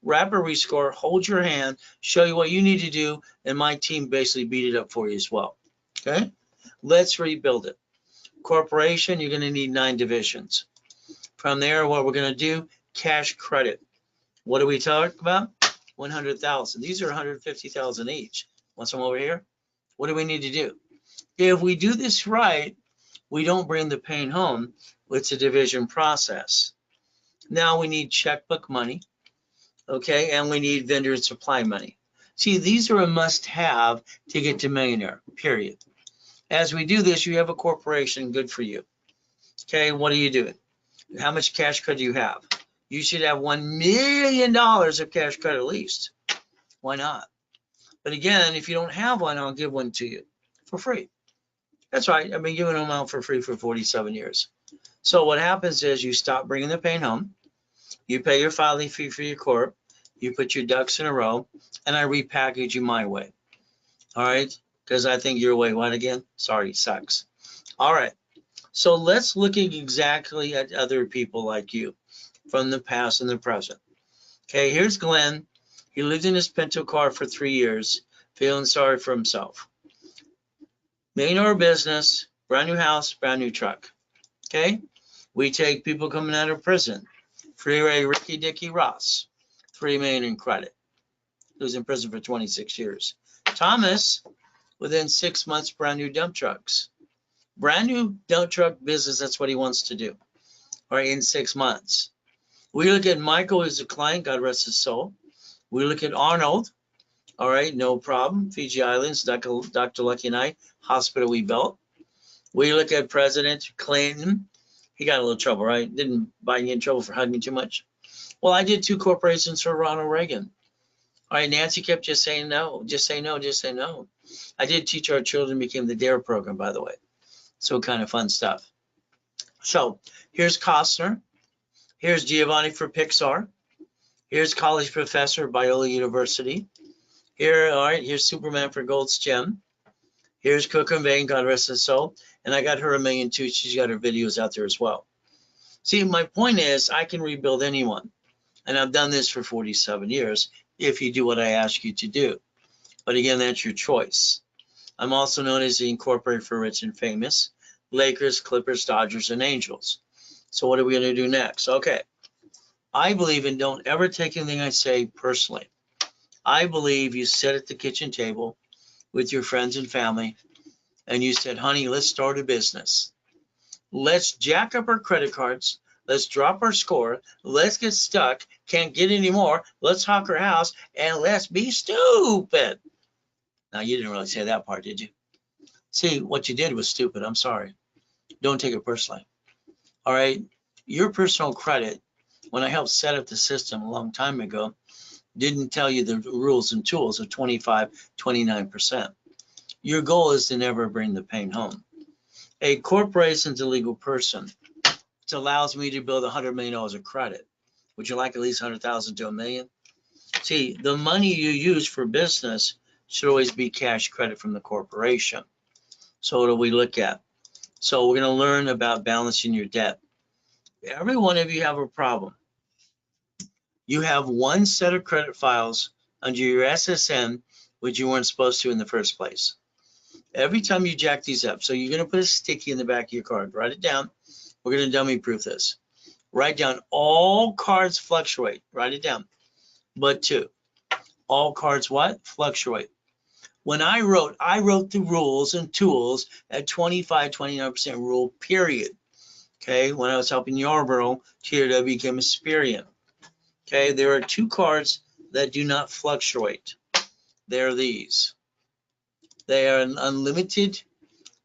Rapid rescore, hold your hand, show you what you need to do, and my team basically beat it up for you as well. Okay, let's rebuild it. Corporation, you're going to need 9 divisions. From there, what we're going to do, cash credit. What do we talk about? 100,000. These are 150,000 each. Want some over here? What do we need to do? If we do this right, we don't bring the pain home. It's a division process. Now we need checkbook money. Okay, and we need vendor and supply money. See, these are a must-have to get to millionaire, period. As we do this, you have a corporation, good for you. Okay, what are you doing? How much cash credit do you have? You should have $1 million of cash credit at least. Why not? But again, if you don't have one, I'll give one to you for free. That's right, I've been giving them out for free for 47 years. So what happens is you stop bringing the pain home, you pay your filing fee for your corp, you put your ducks in a row, and I repackage you my way. All right? Because I think your way, what again? Sorry, sucks. All right. So let's look exactly at other people like you from the past and the present. Okay, here's Glenn. He lived in his Pinto car for 3 years, feeling sorry for himself. Millionaire business, brand new house, brand new truck. Okay? We take people coming out of prison. Freeway Ricky Dicky Ross, $3 million in credit. He was in prison for 26 years. Thomas, within 6 months, brand new dump trucks. Brand new dump truck business, that's what he wants to do. All right, in 6 months. We look at Michael as a client, God rest his soul. We look at Arnold. All right, no problem. Fiji Islands, Dr. Lucky and I, hospital we built. We look at President Clinton. He got a little trouble, right? Didn't buy me in trouble for hugging too much. Well, I did 2 corporations for Ronald Reagan. All right, Nancy kept just saying no, just say no, just say no. I did teach our children, became the DARE program, by the way. So kind of fun stuff. So here's Costner. Here's Giovanni for Pixar. Here's college professor at Biola University. Here, all right, here's Superman for Gold's Gym. Here's Cook and Vane, God rest his soul. And I got her $1 million too. She's got her videos out there as well. See, my point is I can rebuild anyone. And I've done this for 47 years if you do what I ask you to do. But again, that's your choice. I'm also known as the Incorporated for Rich and Famous, Lakers, Clippers, Dodgers, and Angels. So what are we going to do next? Okay. I believe in don't ever take anything I say personally. I believe you sit at the kitchen table with your friends and family and you said, honey, let's start a business. Let's jack up our credit cards. Let's drop our score. Let's get stuck. Can't get any more. Let's hawk our house and let's be stupid. Now, you didn't really say that part, did you? See, what you did was stupid. I'm sorry. Don't take it personally. All right. Your personal credit, when I helped set up the system a long time ago, didn't tell you the rules and tools of 25, 29%. Your goal is to never bring the pain home. A corporation is a legal person. It allows me to build $100 million of credit. Would you like at least 100,000 to $1 million? See, the money you use for business should always be cash credit from the corporation. So what do we look at? So we're going to learn about balancing your debt. Every one of you have a problem. You have one set of credit files under your SSN, which you weren't supposed to in the first place. Every time you jack these up, so you're going to put a sticky in the back of your card. Write it down. We're going to dummy proof this. Write down all cards fluctuate. Write it down. But two, all cards what? Fluctuate. When I wrote the rules and tools at 25, 29% rule, period. Okay, when I was helping Yarborough, TRW became Experian. Okay, there are two cards that do not fluctuate. They're these. They are unlimited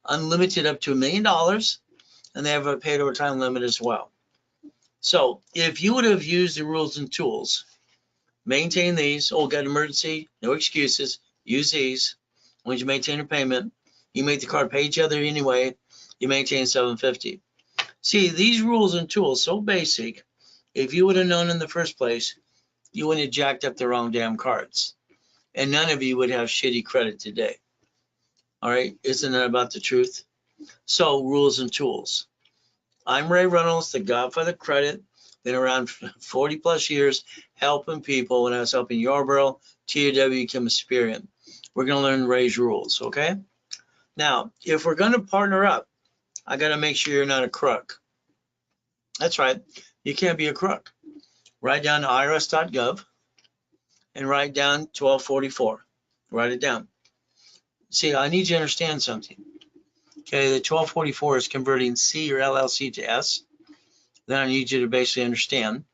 up to $1 million, and they have a paid overtime limit as well. So if you would have used the rules and tools, maintain these, got emergency, no excuses, use these. When you maintain a payment, you make the card pay each other anyway, you maintain $750. See, these rules and tools, so basic, if you would have known in the first place, you wouldn't have jacked up the wrong damn cards. And none of you would have shitty credit today. All right, isn't that about the truth? So, rules and tools. I'm Ray Reynolds, the godfather of credit. Been around 40 plus years helping people. When I was helping Yarborough, TRW became Experian. We're going to learn Ray's rules, okay? Now, if we're going to partner up, I got to make sure you're not a crook. That's right. You can't be a crook. Write down irs.gov and write down 1244. Write it down. See, I need you to understand something. Okay, the 1244 is converting C or LLC to S. Then I need you to basically understand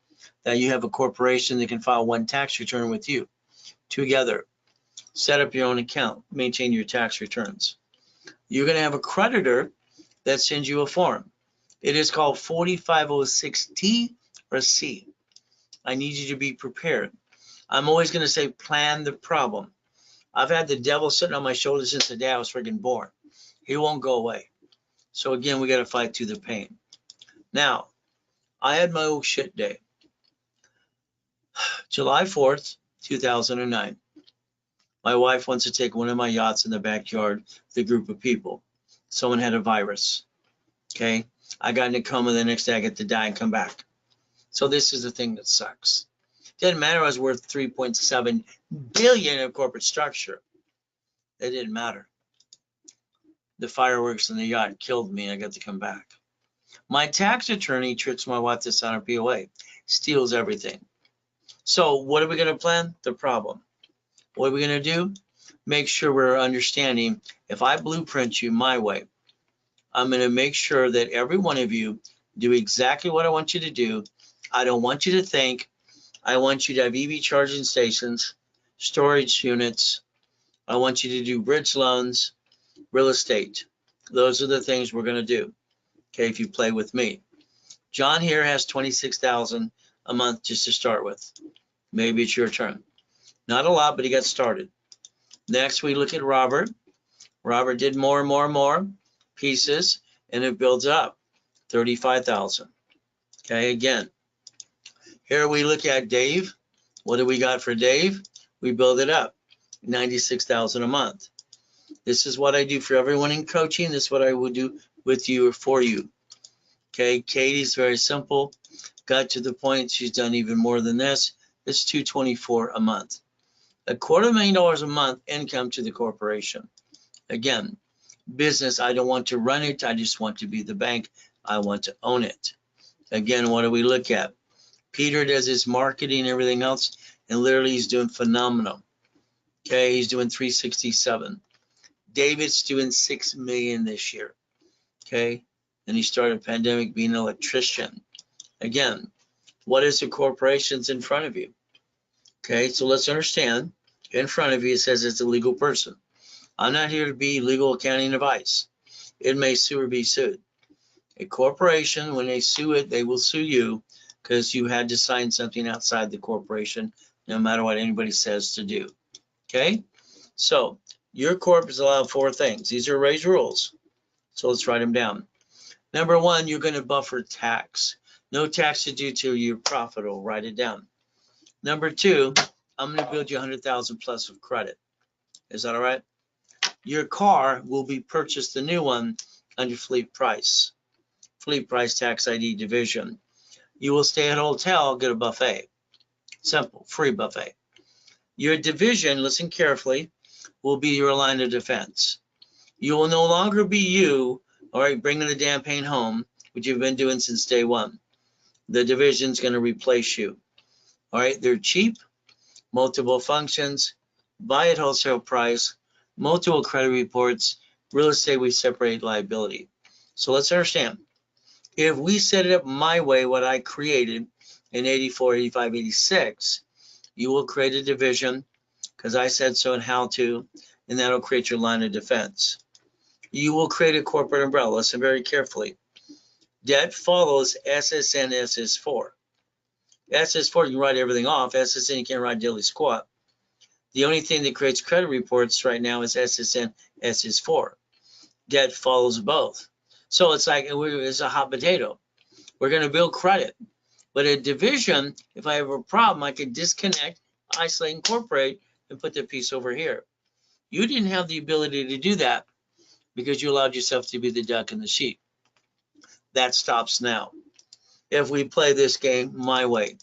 that you have a corporation that can file one tax return with you together. Set up your own account, maintain your tax returns. You're going to have a creditor that sends you a form. It is called 4506T or C. I need you to be prepared. I'm always going to say plan the problem. I've had the devil sitting on my shoulders since the day I was freaking born. He won't go away. So again, we got to fight through the pain. Now, I had my old shit day. July 4th, 2009. My wife wants to take one of my yachts in the backyard with a group of people. Someone had a virus. Okay. I got in a coma. The next day I get to die and come back. So this is the thing that sucks. Didn't matter I was worth 3.7 billion of corporate structure. It didn't matter. The fireworks in the yacht killed me. I got to come back. My tax attorney tricks my wife to sign a POA, steals everything. So what are we going to plan? The problem. What are we going to do? Make sure we're understanding, if I blueprint you my way, I'm going to make sure that every one of you do exactly what I want you to do. I don't want you to think. I want you to have EV charging stations, storage units. I want you to do bridge loans, real estate. Those are the things we're going to do. Okay, if you play with me. John here has $26,000 a month just to start with. Maybe it's your turn. Not a lot, but he got started. Next, we look at Robert. Robert did more and more and more pieces, and it builds up. 35,000. Okay, again. Here we look at Dave. What do we got for Dave? We build it up. 96,000 a month. This is what I do for everyone in coaching. This is what I would do with you or for you. Okay, Katie's very simple. Got to the point. She's done even more than this. It's $224 a month. $250,000 a month income to the corporation. Again, business, I don't want to run it. I just want to be the bank. I want to own it. Again, what do we look at? Peter does his marketing and everything else, and literally he's doing phenomenal. Okay, he's doing 367. David's doing $6 million this year. Okay, and he started a pandemic being an electrician. Again, what is the corporations in front of you? Okay, so let's understand. In front of you, it says it's a legal person. I'm not here to be legal accounting advice. It may sue or be sued. A corporation, when they sue it, they will sue you because you had to sign something outside the corporation, no matter what anybody says to do. Okay, so your corp is allowed 4 things. These are Ray's rules. So let's write them down. Number 1, you're going to buffer tax. No tax to due till you're profitable. Write it down. Number 2, I'm going to build you 100,000 plus of credit. Is that all right? Your car will be purchased, the new one, under fleet price. Fleet price tax ID division. You will stay at a hotel, get a buffet. Simple, free buffet. Your division, listen carefully, will be your line of defense. You will no longer be you, all right, bringing the damn paint home, which you've been doing since day 1. The division's going to replace you. All right, they're cheap, multiple functions, buy at wholesale price, multiple credit reports, real estate, we separate liability. So let's understand. If we set it up my way, what I created in 84, 85, 86, you will create a division because I said so and how to, and that'll create your line of defense. You will create a corporate umbrella. Listen very carefully. Debt follows SSN SS4. SS4, you can write everything off. SSN, you can't write daily squat. The only thing that creates credit reports right now is SSN SS4. Debt follows both. So it's like it's a hot potato. We're going to build credit. But a division, if I have a problem, I can disconnect, isolate, incorporate, and put the piece over here. You didn't have the ability to do that because you allowed yourself to be the duck and the sheep. That stops now. If we play this game my way,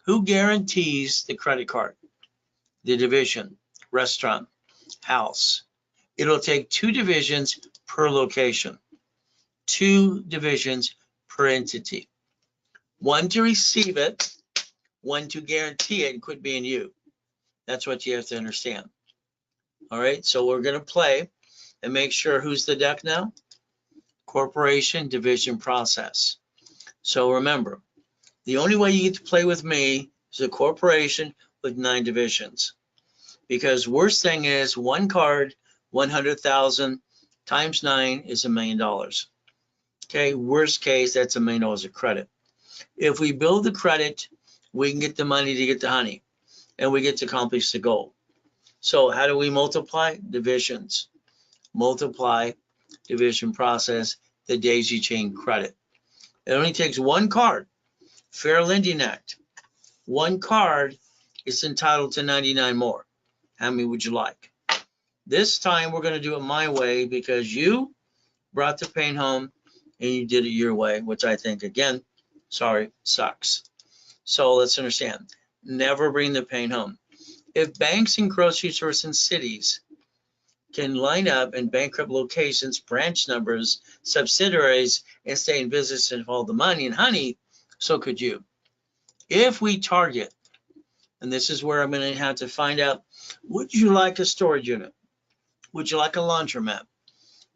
who guarantees the credit card? The division, restaurant, house. It'll take 2 divisions per location, 2 divisions per entity. 1 to receive it, 1 to guarantee it and quit being you. That's what you have to understand. All right, so we're going to play and make sure who's the duck now? Corporation, division, process. So remember, the only way you get to play with me is a corporation with 9 divisions. Because worst thing is 1 card, 100,000 times 9 is $1 million. Okay, worst case, that's $1 million of credit. If we build the credit, we can get the money to get the honey, and we get to accomplish the goal. So how do we multiply? Divisions. Multiply, division process, the daisy chain credit. It only takes 1 card. Fair Lending Act. 1 card is entitled to 99 more. How many would you like? This time we're going to do it my way because you brought the pain home and you did it your way, which I think, again, sorry, sucks. So let's understand. Never bring the pain home. If banks and grocery stores and cities can line up in bankrupt locations, branch numbers, subsidiaries, and stay in business and follow the money and honey, so could you. If we target, and this is where I'm going to have to find out, would you like a storage unit? Would you like a laundromat?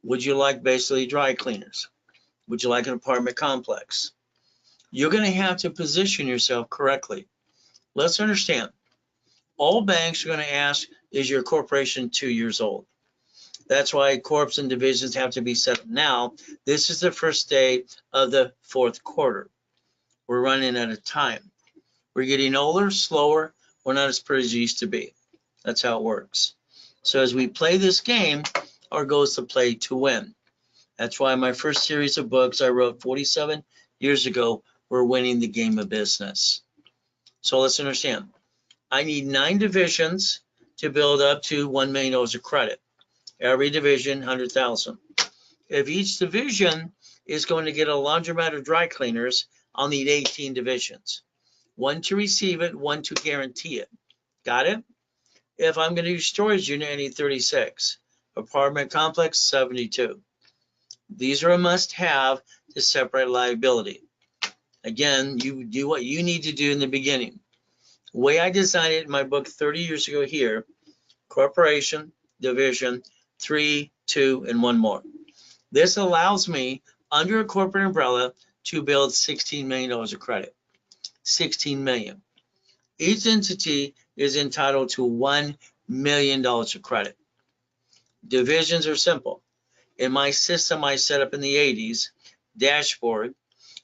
Would you like basically dry cleaners? Would you like an apartment complex? You're going to have to position yourself correctly. Let's understand. All banks are going to ask, is your corporation 2 years old? That's why corps and divisions have to be set up now. This is the first day of the 4th quarter. We're running out of time. We're getting older, slower. We're not as pretty as we used to be. That's how it works. So as we play this game, our goal is to play to win. That's why my first series of books I wrote 47 years ago were Winning the Game of Business. So let's understand. I need 9 divisions to build up to $1 million of credit. Every division, 100,000. If each division is going to get a laundromat or dry cleaners, I'll need 18 divisions. 1 to receive it, 1 to guarantee it. Got it? If I'm going to do storage unit, I need 36. Apartment complex, 72. These are a must-have to separate liability. Again, you do what you need to do in the beginning. The way I designed it in my book 30 years ago here, corporation, division, 3, 2, and 1 more. This allows me, under a corporate umbrella, to build $16 million of credit. $16 million. Each entity is entitled to $1 million of credit. Divisions are simple. In my system I set up in the 80s, dashboard,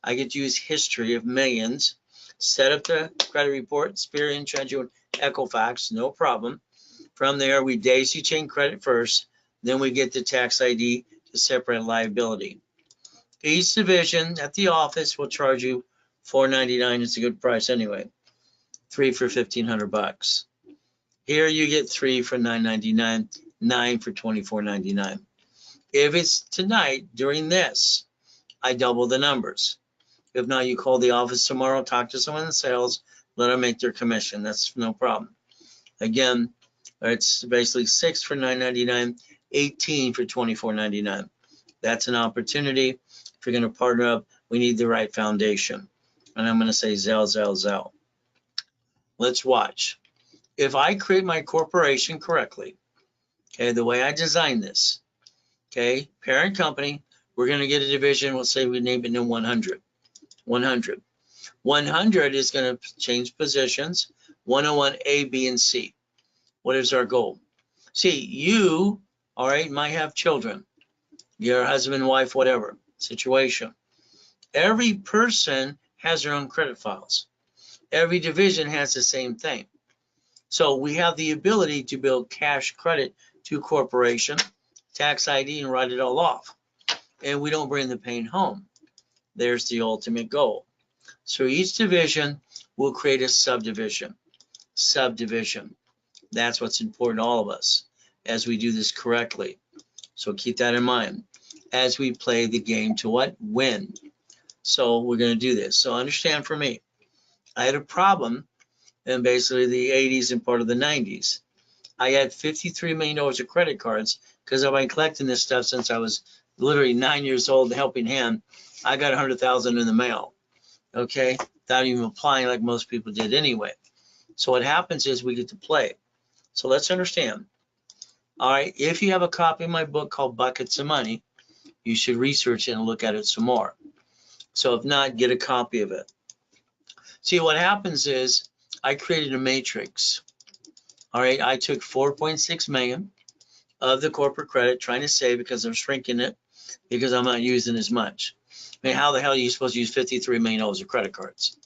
I get to use history of millions, set up the credit report, Experian, Treasury, Equifax, no problem. From there, we daisy chain credit first, then we get the tax ID to separate liability. Each division at the office will charge you $4.99. It's a good price anyway. 3 for $1,500. Here you get 3 for $9.99, 9 for $24.99. If it's tonight during this, I double the numbers. If not, you call the office tomorrow, talk to someone in sales, let them make their commission. That's no problem. Again, it's basically 6 for $9.99, 18 for $24.99. That's an opportunity. If you're going to partner up, we need the right foundation. And I'm going to say Zell. Let's watch. If I create my corporation correctly, okay, the way I designed this, okay, parent company, we're going to get a division. We'll say we name it in 100. 100. 100 is going to change positions. 101 A, B, and C. What is our goal? See, you, all right, might have children. Your husband, wife, whatever situation. Every person has their own credit files. Every division has the same thing. So we have the ability to build cash credit to corporation, tax ID, and write it all off. And we don't bring the pain home. There's the ultimate goal. So each division will create a subdivision. Subdivision. That's what's important to all of us as we do this correctly. So keep that in mind as we play the game to what? Win. So we're going to do this. So understand for me, I had a problem in basically the 80s and part of the 90s. I had $53 million of credit cards because I've been collecting this stuff since I was literally 9 years old, helping hand. I got 100,000 in the mail, okay, without even applying like most people did anyway. So what happens is we get to play. So let's understand. All right, if you have a copy of my book called Buckets of Money, you should research it and look at it some more. So if not, get a copy of it. See, what happens is I created a matrix. All right, I took 4.6 million of the corporate credit, trying to save because I'm shrinking it because I'm not using as much. I mean, how the hell are you supposed to use $53 million of credit cards?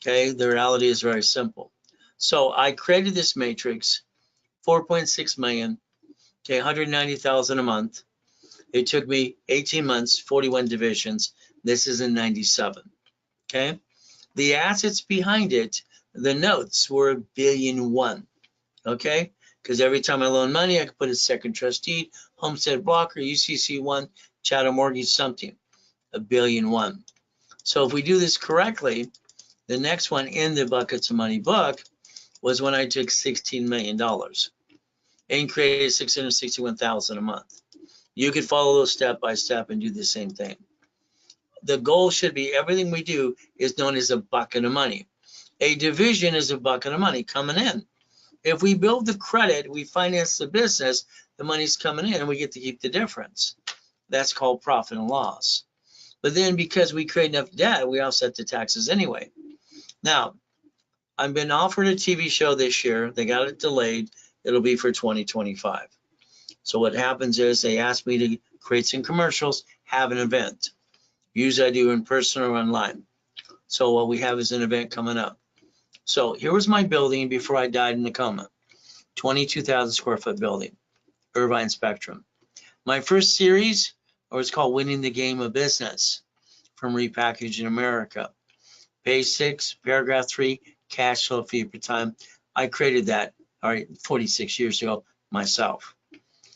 Okay, the reality is very simple. So I created this matrix, 4.6 million, okay, 190,000 a month. It took me 18 months, 41 divisions. This is in 97, okay? The assets behind it, the notes were $1.1 billion, okay? Because every time I loan money, I could put a second trustee, homestead blocker, UCC1, chattel mortgage, something, $1.1 billion. So if we do this correctly, the next one in the Buckets of Money book was when I took $16 million and created $661,000 a month. You could follow those step by step and do the same thing. The goal should be everything we do is known as a bucket of money. A division is a bucket of money coming in. If we build the credit, we finance the business, the money's coming in and we get to keep the difference. That's called profit and loss. But then because we create enough debt, we offset the taxes anyway. Now, I've been offered a TV show this year. They got it delayed. It'll be for 2025. So what happens is they ask me to create some commercials, have an event. Usually I do in person or online. So what we have is an event coming up. So here was my building before I died in a coma. 22,000 square foot building, Irvine Spectrum. My first series was called Winning the Game of Business from Repackaging America. Page 6, paragraph 3, cash flow fee per time. I created that, all right, 46 years ago myself.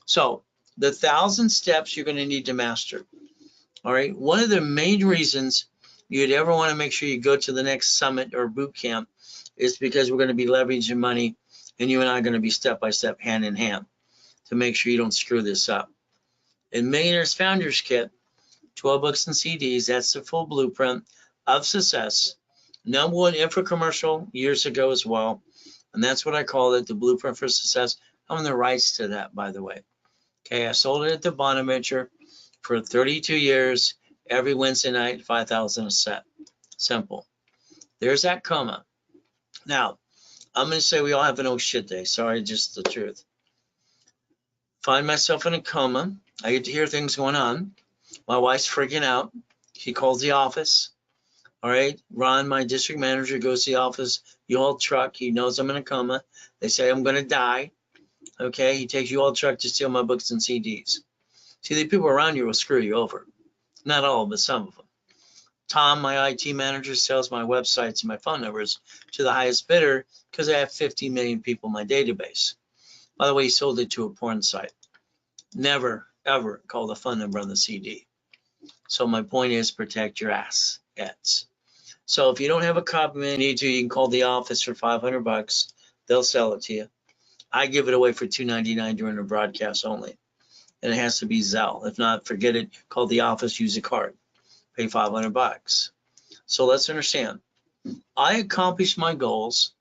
So the 1,000 steps you're going to need to master. All right, one of the main reasons you'd ever want to make sure you go to the next summit or boot camp is because we're going to be leveraging money and you and I are going to be step by step, hand in hand to make sure you don't screw this up. In Millionaire's Founders Kit, 12 books and CDs, that's the full blueprint of success. #1 infomercial years ago as well. And that's what I call it, the blueprint for success. I own the rights to that, by the way. Okay, I sold it at the Bonaventure for 32 years, every Wednesday night, 5,000 a set. Simple. There's that coma. Now, I'm going to say we all have an oh shit day. Sorry, just the truth. Find myself in a coma. I get to hear things going on. My wife's freaking out. She calls the office. All right. Ron, my district manager, goes to the office. U-Haul truck. He knows I'm in a coma. They say I'm going to die. Okay. He takes U-Haul truck to steal my books and CDs. See, the people around you will screw you over. Not all, but some of them. Tom, my IT manager, sells my websites and my phone numbers to the highest bidder because I have 50 million people in my database. By the way, he sold it to a porn site. Never, ever call the phone number on the CD. So my point is protect your assets. So if you don't have a copy and you need to, you can call the office for $500. They'll sell it to you. I give it away for $2.99 during the broadcast only. And it has to be Zelle. If not, forget it. Call the office, use a card. Pay $500. So let's understand. I accomplished my goals.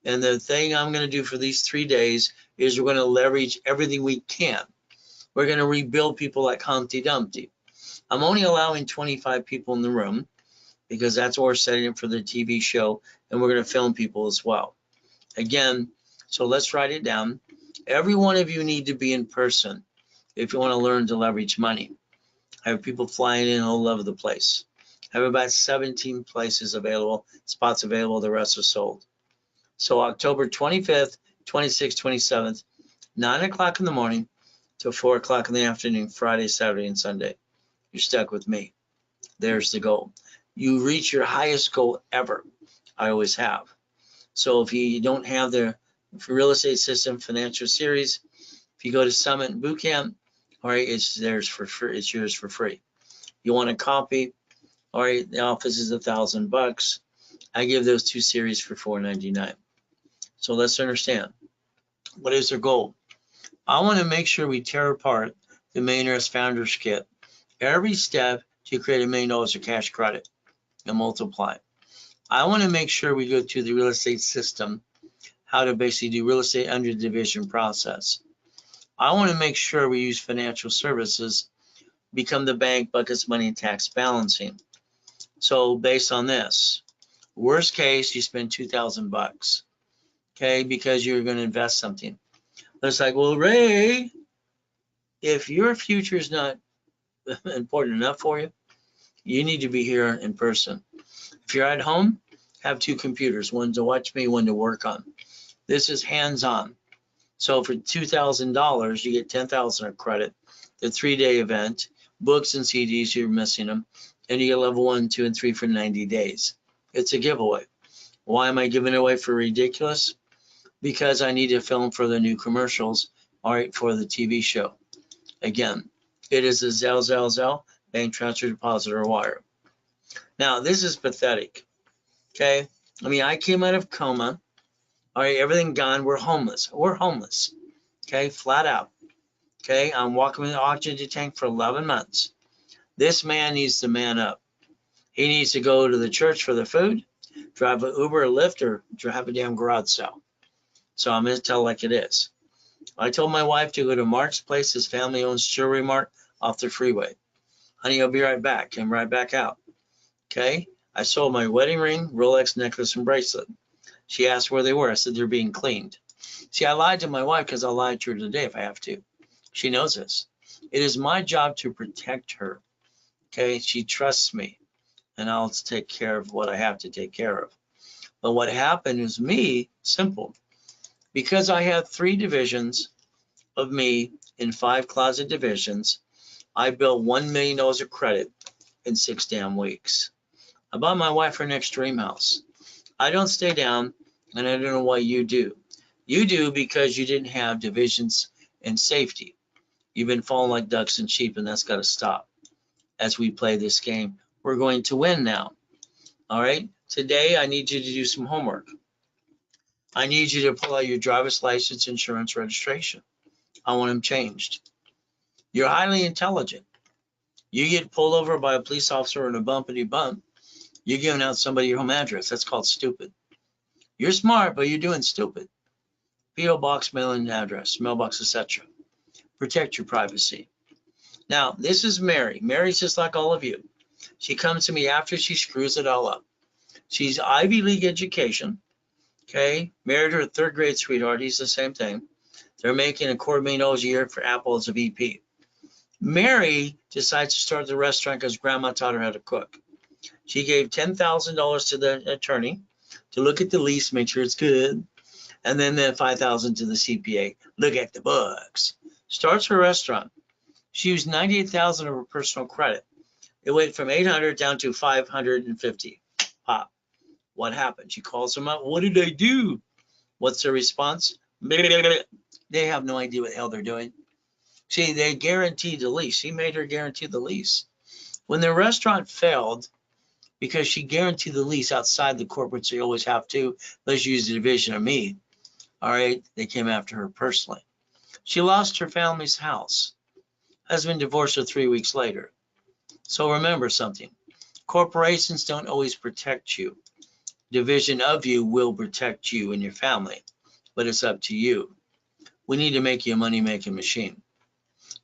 And the thing I'm going to do for these 3 days is we're going to leverage everything we can. We're going to rebuild people like Humpty Dumpty. I'm only allowing 25 people in the room because that's what we're setting up for the TV show. And we're going to film people as well. Again, so let's write it down. Every one of you need to be in person if you want to learn to leverage money. I have people flying in all over the place. I have about 17 places available, spots available. The rest are sold. So October 25th, 26th, 27th, 9 o'clock in the morning to 4 o'clock in the afternoon, Friday, Saturday, and Sunday. You're stuck with me. There's the goal. You reach your highest goal ever. I always have. So if you don't have the real estate system financial series, if you go to Summit Bootcamp, all right, it's theirs for free. It's yours for free. You want a copy? All right, the office is $1,000. I give those 2 series for $4.99. So let's understand. What is their goal? I want to make sure we tear apart the Millionaire's Founders Kit. Every step to create $1 million of cash credit and multiply. I want to make sure we go to the real estate system, how to basically do real estate under division process. I want to make sure we use financial services, become the bank, buckets, money, and tax balancing. So based on this, worst case, you spend $2,000, okay, because you're going to invest something. It's like, well, Ray, if your future is not important enough for you, you need to be here in person. If you're at home, have 2 computers, one to watch me, one to work on. This is hands-on. So for $2,000, you get $10,000 of credit, the 3-day event, books and CDs, you're missing them, and you get level 1, 2, and 3 for 90 days. It's a giveaway. Why am I giving it away for ridiculous? Because I need to film for the new commercials, all right, for the TV show. Again, it is a Zelle, bank transfer, deposit, or wire. Now, this is pathetic, okay? I mean, I came out of coma. All right, everything gone. We're homeless. We're homeless, okay, flat out. Okay, I'm walking with an oxygen tank for 11 months. This man needs to man up. He needs to go to the church for the food, drive an Uber or Lyft, or drive a damn garage sale. So I'm going to tell like it is. I told my wife to go to Mark's place. His family owns Jewelry Mart off the freeway. Honey, I'll be right back. Came right back out. Okay, I sold my wedding ring, Rolex necklace, and bracelet. She asked where they were. I said they're being cleaned. See, I lied to my wife because I'll lie to her today if I have to. She knows this. It is my job to protect her. Okay, she trusts me, and I'll take care of what I have to take care of. But what happened is me, simple. Because I have 3 divisions of me in 5 closet divisions, I built $1 million of credit in 6 damn weeks. I bought my wife her next dream house. I don't stay down, and I don't know why you do. You do because you didn't have divisions and safety. You've been falling like ducks and sheep, and that's got to stop. As we play this game, we're going to win now. All right? Today, I need you to do some homework. I need you to pull out your driver's license, insurance, registration. I want them changed. You're highly intelligent. You get pulled over by a police officer in a bumpity bump. You're giving out somebody your home address. That's called stupid. You're smart, but you're doing stupid. P.O. box, mailing address, mailbox, etc. Protect your privacy. Now, this is Mary. Mary's just like all of you. She comes to me after she screws it all up. She's Ivy League education, okay? Married her third grade sweetheart. He's the same thing. They're making $250,000 a year for Apple as a VP. Mary decides to start the restaurant because grandma taught her how to cook. She gave $10,000 to the attorney to look at the lease, make sure it's good, and then the $5,000 to the CPA. Look at the books. Starts her restaurant. She used $98,000 of her personal credit. It went from 800 down to 550. Pop. What happened? She calls them up. What did I do? What's their response? They have no idea what the hell they're doing. See, they guaranteed the lease. She made her guarantee the lease. When the restaurant failed, because she guaranteed the lease outside the corporate, so you always have to, let's use the division of me. All right, they came after her personally. She lost her family's house. Husband divorced her 3 weeks later. So remember something. Corporations don't always protect you. Division of you will protect you and your family, but it's up to you. We need to make you a money-making machine.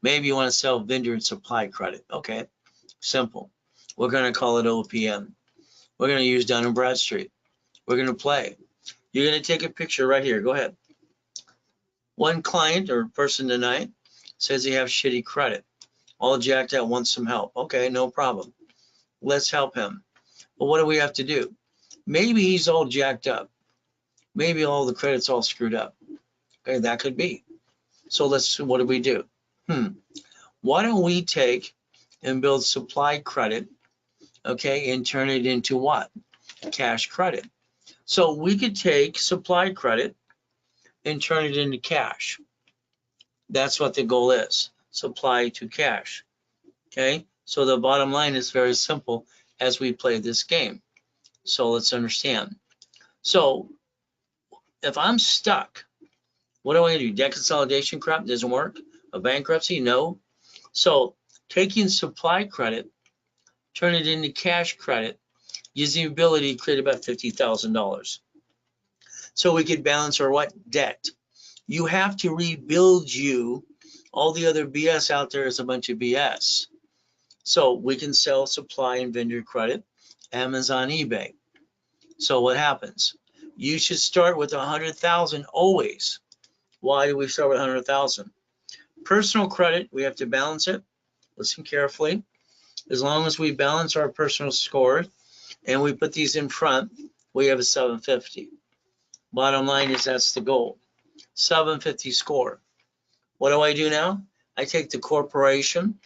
Maybe you want to sell vendor and supply credit. Okay, simple. We're going to call it OPM. We're going to use Dun & Bradstreet. We're going to play. You're going to take a picture right here. Go ahead. One client or person tonight says he has shitty credit. All jacked out, wants some help. Okay, no problem. Let's help him. But what do we have to do? Maybe he's all jacked up. Maybe all the credit's all screwed up. Okay, that could be. So what do we do? Why don't we take and build supply credit, okay, and turn it into what? Cash credit. So we could take supply credit and turn it into cash. That's what the goal is, supply to cash, okay? So the bottom line is very simple as we play this game. So let's understand. So if I'm stuck, what do I do? Debt consolidation crap doesn't work? A bankruptcy? No. So taking supply credit, turn it into cash credit, gives the ability to create about $50,000. So we could balance our what? Debt. You have to rebuild you. All the other BS out there is a bunch of BS. So we can sell supply and vendor credit, Amazon, eBay. So what happens? You should start with 100,000 always. Why do we start with 100,000? Personal credit, we have to balance it. Listen carefully. As long as we balance our personal score and we put these in front, we have a 750. Bottom line is that's the goal. 750 score. What do I do now? I take the corporation.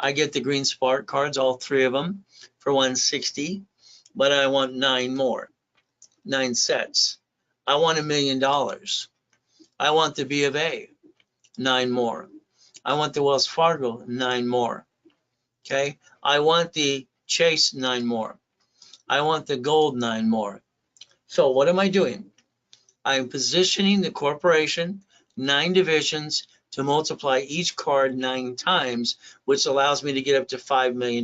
I get the green spark cards, all 3 of them, for 160, but I want 9 more, 9 sets. I want $1 million. I want the B of A, 9 more. I want the Wells Fargo, 9 more. Okay, I want the Chase, 9 more. I want the gold, 9 more. So what am I doing? I'm positioning the corporation, 9 divisions, to multiply each card 9 times, which allows me to get up to $5 million.